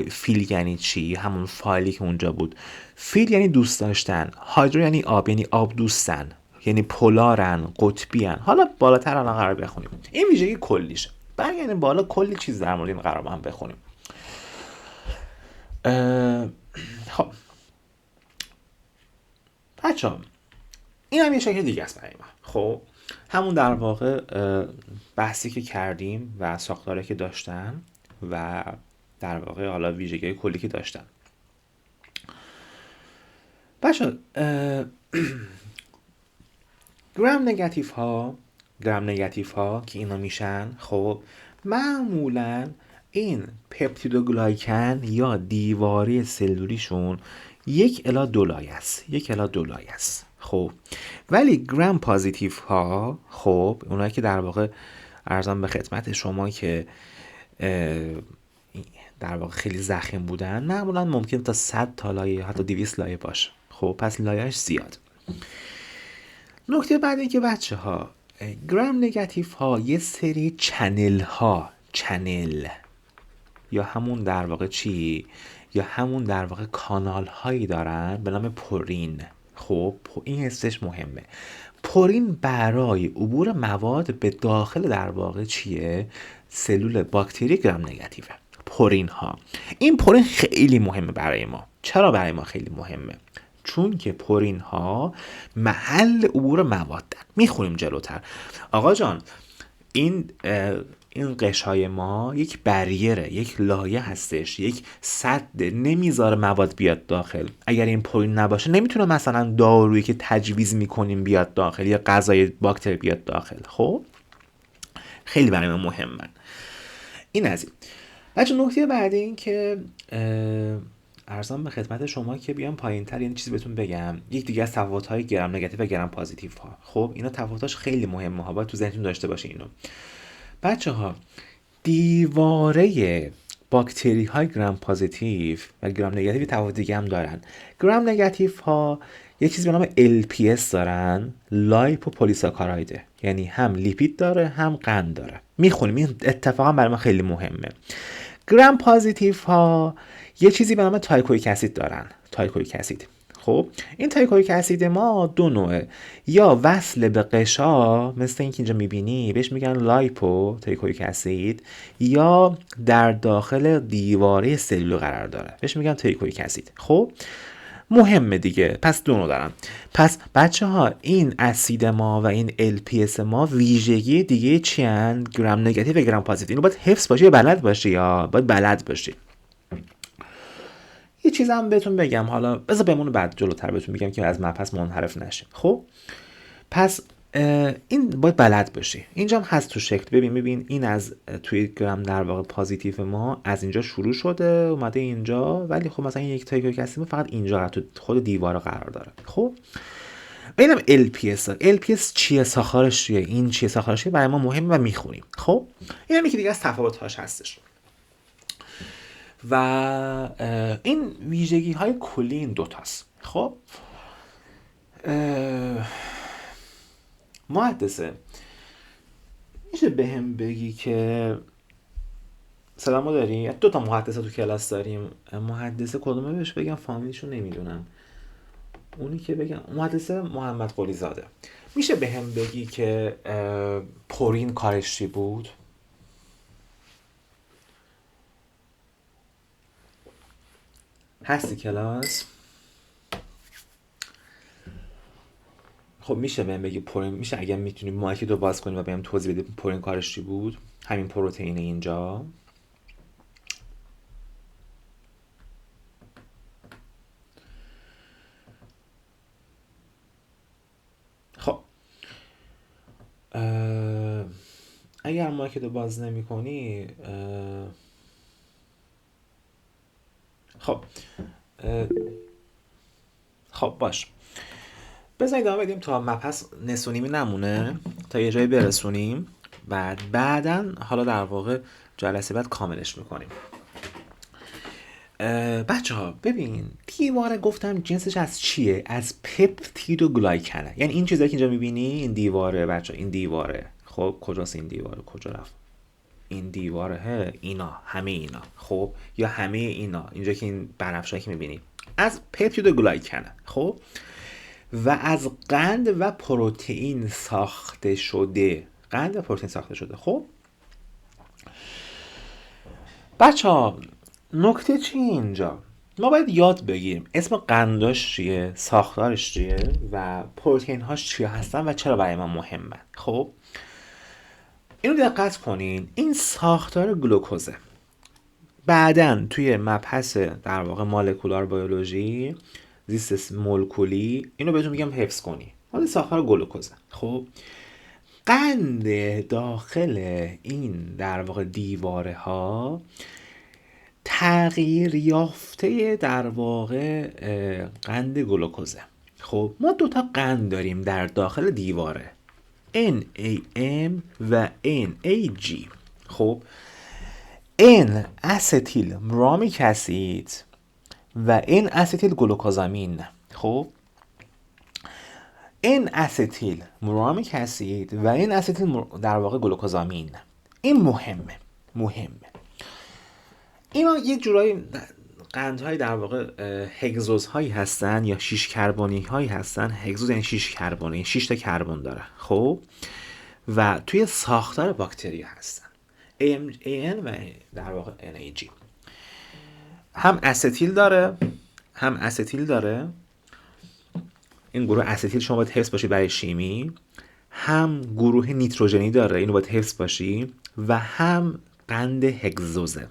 فیل یعنی چی؟ همون فایلی که اونجا بود. فیل یعنی دوست داشتن، هایدرو یعنی آب، یعنی آب دوستن، یعنی پولارن، قطبیان. حالا بالاتر الان قرار بخونیم. این ویژگی کلیشه. برگردیم بالا، کلی چیز در مورد این قرار با هم بخونیم. خب بچه‌ها این هم یه شکل دیگه است برای ما. خب همون در واقع بحثی که کردیم و ساختاری که داشتن و در واقع حالا ویژگی کلی که داشتن. بچه‌ها گرام نگاتیو ها که اینا میشن، خب معمولا این پپتیدوگلایکن یا دیواره سلولیشون 1 الی 2 لایه است. خب ولی گرام پوزیتیو ها، خب اونایی که در واقع ارزم به خدمت شما که در واقع خیلی ضخیم بودن، معمولا ممکن تا 100 تا لایه حتی 200 لایه باشه. خب پس لایه‌اش زیاد. نکته بعد این که بچه ها گرام نگاتیو ها یه سری چنل یا همون در واقع یا همون در واقع کانال هایی دارن به نام پورین. خب این حسش مهمه. پورین برای عبور مواد به داخل در واقع سلول باکتری گرام نگاتیوه. پورین ها، این پورین خیلی مهمه برای ما. چرا برای ما خیلی مهمه؟ چون که پورین ها محل عبور موادن. میخونیم جلوتر. آقا جان این قشای ما یک بریره، یک لایه هستش، یک سد، نمیذاره مواد بیاد داخل. اگر این پورین نباشه نمیتونه مثلا دارویی که تجویز میکنیم بیاد داخل یا غذای باکتری بیاد داخل. خب خیلی برای ما مهمن. این از این. بچه نکته بعدی این که ارزم به خدمت شما که بیام پایین‌تر یه چیزی بهتون بگم. یک دیگه از تفاوت‌های گرام نگاتیو و گرام پوزیتیو ها. خب اینا تفاوتاش خیلی مهمه ها، باید تو ذهنتون داشته باشه اینو. بچه‌ها دیواره باکتری های گرام پوزیتیو و گرام نگاتیو تفاوت دیگه هم دارن. گرام نگاتیو ها یه چیزی به نام LPS دارن، لایپوپولیساکارایده، یعنی هم لیپید داره هم قند داره. میخونیم، این اتفاقا برای ما خیلی مهمه. گرام پوزیتیو ها یه چیزی به نام تایکویک اسید دارن، تایکویک اسید. خب این تایکویک اسید ما 2 نوعه، یا وصل به قشا مثل این که اینجا میبینی بهش میگن لایپو تایکویک اسید، یا در داخل دیواره سلول قرار داره بهش میگن تایکویک اسید. خب مهمه دیگه. پس 2 نوع دارن. پس بچه ها این اسید ما و این LPS ما ویژگی دیگه چی هن؟ گرام نگاتیو و گرام پوزیتیو. اینو باید حفظ باشه یا بلد باشه، یا باید بلد باشه. یه چیز هم بهتون بگم، حالا بذار بمونه بعد جلوتر بهتون میگم که از مبحث منحرف نشیم. خب پس این باید بلد باشی. اینجا هم هست تو شکل. ببین این از توی گرام در واقع پوزیتیو ما از اینجا شروع شده اومده اینجا، ولی خب مثلا این یک تایی که هستیم فقط اینجا تو خود دیوار قرار داره. خب ببینم LPS چیه، ساختارش چیه، این چیه، ساختارش چیه، برای ما مهمه و میخونیم. خب این هم یکی دیگه از تفاوت‌هاش هستش. و این ویژگی های کلی این دوتاست. خب محدثه میشه به هم بگی که سلامو داریم؟ دو تا محدثه تو کلاس داریم. محدثه کدومه بهش بگم؟ فامیلیشو نمیدونم. اونی که بگم محدثه محمد قلی زاده. میشه به هم بگی که پورین کارش چی بود؟ هستی کلاس؟ خب میشه بهم بگی پورین، میشه اگه میتونی مایک تو باز کنی و بهم توضیح بدی پورین کارش چی بود؟ همین پروتئین اینجا. خب اگر مایک تو باز نمی کنی خب باش، بذارید ادامه بدیم تا مبحث نصف و نیمه نمونه، تا یه جایی برسونیم، بعداً حالا در واقع جلسه بعد کاملش میکنیم. بچه ها ببین، دیواره گفتم جنسش از چیه؟ از پپتید و گلایکنه. یعنی این چیزایی که اینجا میبینی، این دیواره بچه، این دیواره. خب کجاست این دیواره؟ کجا رفت این دیواره؟ اینا، همه اینا. خب یا همه اینا اینجا که این بنفشایی که میبینی از پپتید و گلایکنه. خب و از قند و پروتئین ساخته شده. قند و پروتئین ساخته شده. خب بچه ها نکته چی اینجا؟ ما باید یاد بگیریم اسم قنداش چیه، ساختارش چیه و پروتئین هاش چیه هستن و چرا برای ما مهمه. خب اینو دقت کنین، این ساختار گلوکوزه. بعدن توی مبحث در واقع مولکولار بیولوژی، زیست مولکولی، اینو بهتون میگم حفظ کنی. حالا ساختار گلوکوزه. خب قند داخل این در واقع دیواره ها تغییر یافته در واقع قند گلوکوزه. خب ما دوتا قند داریم در داخل دیواره، NAM و NAG. خب N استیل برامیک اسید و N استیل گلوکوزامین. خب N استیل برامیک اسید و N استیل در واقع گلوکوزامین. این مهمه. اینا یه جورایی قندهای در واقع هگزوز هایی هستن یا 6 کربنی هایی هستن. هگزوز یعنی 6 کربن، 6 تا کربن داره. خب و توی ساختار باکتری هستن. AN و در واقع NAG. هم استیل داره. این گروه استیل شما باید حفظ باشی برای شیمی. هم گروه نیتروژنی داره، اینو باید حفظ باشی. و هم قند هگزوزه.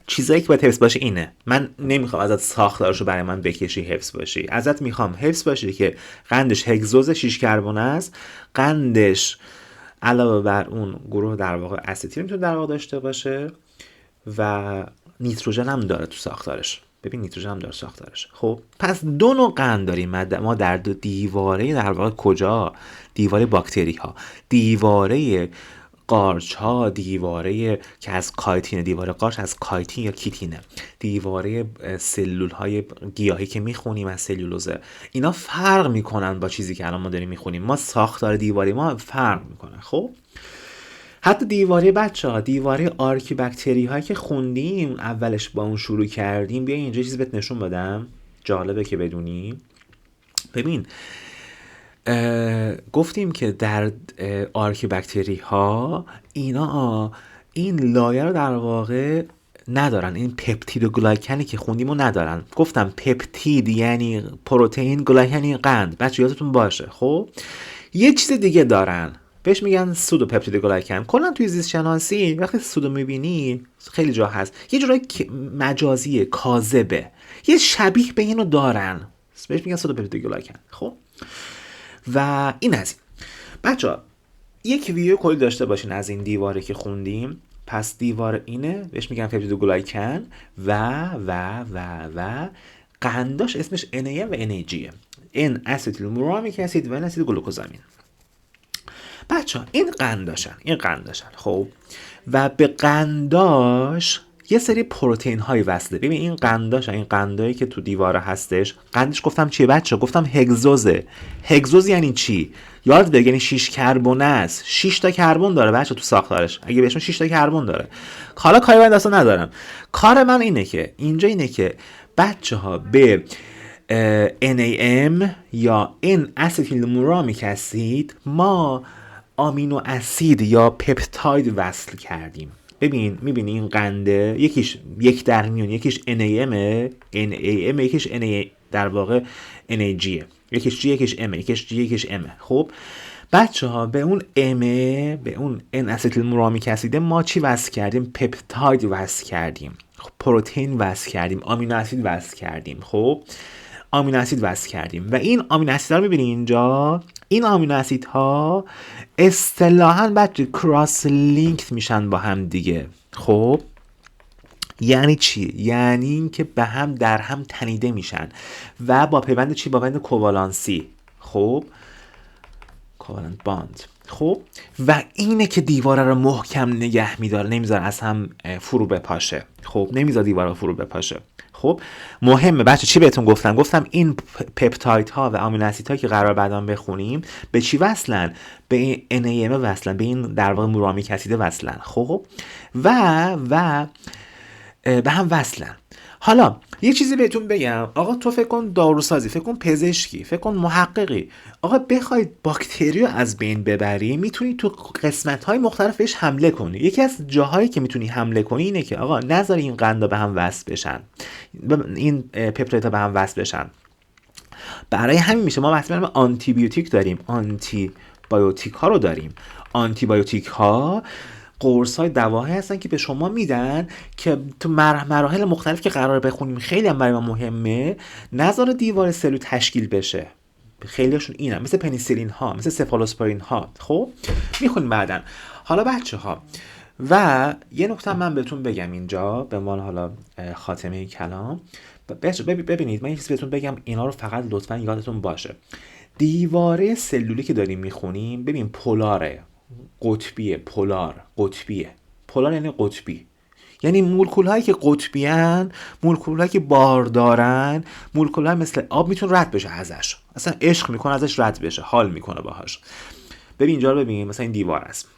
چیزایی که باید حفظ باشه اینه. من نمیخوام ازت ساختارشو برای من بکشی حفظ باشی. ازت میخوام حفظ باشی که قندش هگزوز 6 کربن است. قندش علاوه بر اون گروه در واقع استیل میتونه در واقع داشته باشه و نیتروژن هم داره تو ساختارش. ببین نیتروژن هم داره ساختارش. خب پس دو نوع قند داریم ما در دیواره در واقع کجا؟ دیواره باکتری ها، دیواره قارچ ها، دیواره که از کایتینه، دیواره قارچ از کایتین یا کیتینه، دیواره سلول های گیاهی که میخونیم از سلولوزه. اینا فرق میکنن با چیزی که الان ما داریم میخونیم. ما ساختار دیواره ما فرق میکنه. خب حتی دیواره بچه‌ها، دیواره آرکیباکتری هایی که خوندیم اولش با اون شروع کردیم، بیا اینجا چیزی بهت نشون بدم جالبه که بدونی. ببین گفتیم که در آرکیباکتری ها اینا این لایه رو در واقع ندارن، این پپتید و گلایکنی که خوندیم رو ندارن. گفتم پپتید یعنی پروتئین، گلایکن یعنی قند، بچه یادتون باشه. خب یه چیز دیگه دارن بهش میگن سودو پپتید گلایکن. کلا توی زیست شناسی وقتی سودو میبینی خیلی جا هست، یه جورایی مجازیه، کاذبه، یه شبیه به اینو دارن، بهش میگن سودو پپتید گلایکن. خب و این از این. بچه یک ویو کلی داشته باشین از این دیواره که خوندیم. پس دیوار اینه، بهش میگن پپتیدوگلایکن و قنداش اسمش NAM و NAG. N اسیتیل مورامیک اسید و N اسید گلوکوزامین. بچه این قنداشن خب، و به قنداش یه سری پروتئین های وصله. ببین این قندایی که تو دیواره هستش، قندش گفتم چیه بچه؟ گفتم هگزوزه. هگزوز یعنی چی؟ یاد بگیر، یعنی 6 کربن است. 6 تا کربن داره بچه تو ساختارش، اگه بهشون 6 تا کربن داره. حالا کاری من اصلا ندارم، کار من اینه که بچه ها به NAM یا N اسیتیل مورامیک اسید ما آمینو اسید یا پپتاید وصل کردیم. میبینی این قنده یکیش 1/9، یکیش NAM، یکیش NA در واقع NAG، یکیش G یکیش M، یکیش G یکیش M. خب بچه ها به اون به اون N اسیتیل مورامیک اسید ما چی وصل کردیم؟ پپتاید وصل کردیم، پروتئین وصل کردیم، آمینو اسید وصل کردیم. خب آمینو اسید وصل کردیم و این آمینو اسیدها رو می‌بینی اینجا، این آمینو اسیدها اصطلاحاً بچه کراس لینک میشن با هم دیگه. خب یعنی چی؟ یعنی این که به هم در هم تنیده میشن و با پیوند چی؟ با پیوند کووالانسی. خب کووالنت باند. خب و اینه که دیواره رو محکم نگه میداره، نمیذاره از هم فرو بپاشه. خب نمیذاره دیواره فرو بپاشه. خب مهمه بچه چی بهتون گفتم این پپتاید ها و آمینو اسید ها که قرار بعداً بخونیم به چی وصلن؟ به این NAM وصلن، به این در واقع مورامیک اسید وصلن. خب و به هم وصلن. حالا یه چیزی بهتون بگم، آقا تو فکر کن داروسازی، فکر کن پزشکی، فکر کن محققی، آقا بخواید باکتری رو از بین ببری میتونی تو قسمت‌های مختلف بهش حمله کنی. یکی از جاهایی که میتونی حمله کنی اینه که آقا نذاری این قندا به هم وصل بشن، این پپتایدها به هم وصل بشن. برای همین میشه ما وقتی آنتی بیوتیک داریم، آنتی بایوتیک ها رو داریم. آنتی بایوتیک ها قرص های دواهایی هستن که به شما میدن که تو مراحل مختلف که قرار بخونیم خیلی هم برای ما مهمه، نذار دیوار سلول تشکیل بشه. خیلیشون اینن، مثل پنیسیلین ها، مثل سفالوسپرین ها. خب میخونیم بعدن. حالا بچه ها و یه نکته من بهتون بگم اینجا به عنوان حالا خاتمه کلام. ببینید من یه چیزی بهتون بگم، اینا رو فقط لطفا یادتون باشه. دیواره سلولی که داریم میخونیم ببین پولاره، قطبیه، قطبیه. پولار یعنی قطبی، یعنی مولکول هایی که قطبی ان، مولکول هایی که بار دارن، مولکول های مثل آب میتونه رد بشه ازش، اصلا عشق میکنه ازش رد بشه، حال میکنه باهاش. ببین اینجا رو ببین، مثلا این دیوار است،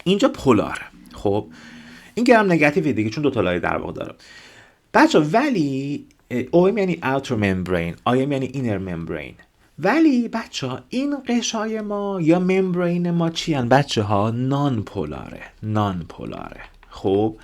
اینجا پولاره. خب این گرم نگاتیو دیگه چون دو تا لایه در واقع داره بچه. ولی OM یعنی outer membrane، IM یعنی inner membrane. ولی بچه ها این قشای ما یا ممبرین ما چی هن بچه ها؟ نان پولاره. خب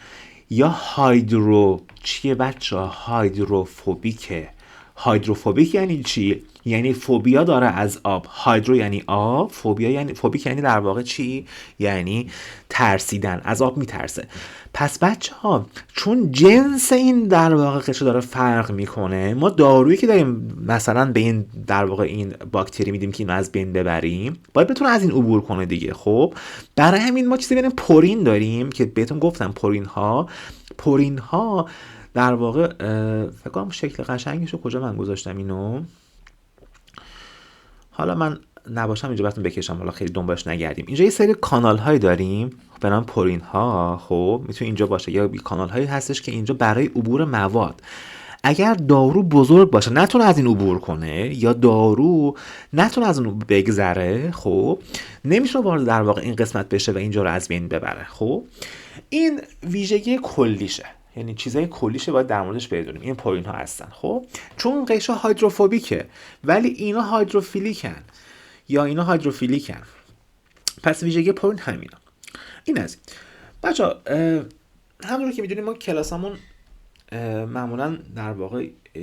یا هایدرو چیه بچه ها؟ هایدروفوبیکه. هایدروفوبیک یعنی چی؟ یعنی فوبیا داره از آب. هایدرو یعنی آب، فوبیا یعنی فوبیک یعنی در واقع چی؟ یعنی ترسیدن، از آب میترسه. پس بچه ها چون جنس این در واقع قشر داره فرق میکنه، ما دارویی که داریم مثلا به این در واقع این باکتری میدیم که اینو از بین ببریم، باید بتونه از این عبور کنه دیگه. خب برای همین ما چیزی ببینیم پورین داریم که بهتون گفتم پورین ها در واقع فکر کنم شکل قشنگشو کجا من گذاشتم اینو، حالا من نباشم اینجا براتون بکشم، حالا خیلی دنبالش نگردیم. اینجا یه سری کانال هایی داریم به نام پورین ها. خب میتونه اینجا باشه، یا کانال هایی هستش که اینجا برای عبور مواد، اگر دارو بزرگ باشه نتونه از این عبور کنه یا دارو نتونه از اون بگذره، خب نمیشه وارد در واقع این قسمت بشه و اینجا رو از بین ببره. خب این ویژگی کلیشه، یعنی چیزای کلیشه باید در موردش بدونیم. این پورین ها هستن. خب چون قشا هایدروفوبیکه ولی اینا هایدروفیلیکن یا اینا هایدروفیلیکن، پس ویژگی پورین همینا. این از این بچه‌ها. همونطور که میدونیم ما کلاسمون معمولا در واقع 1.5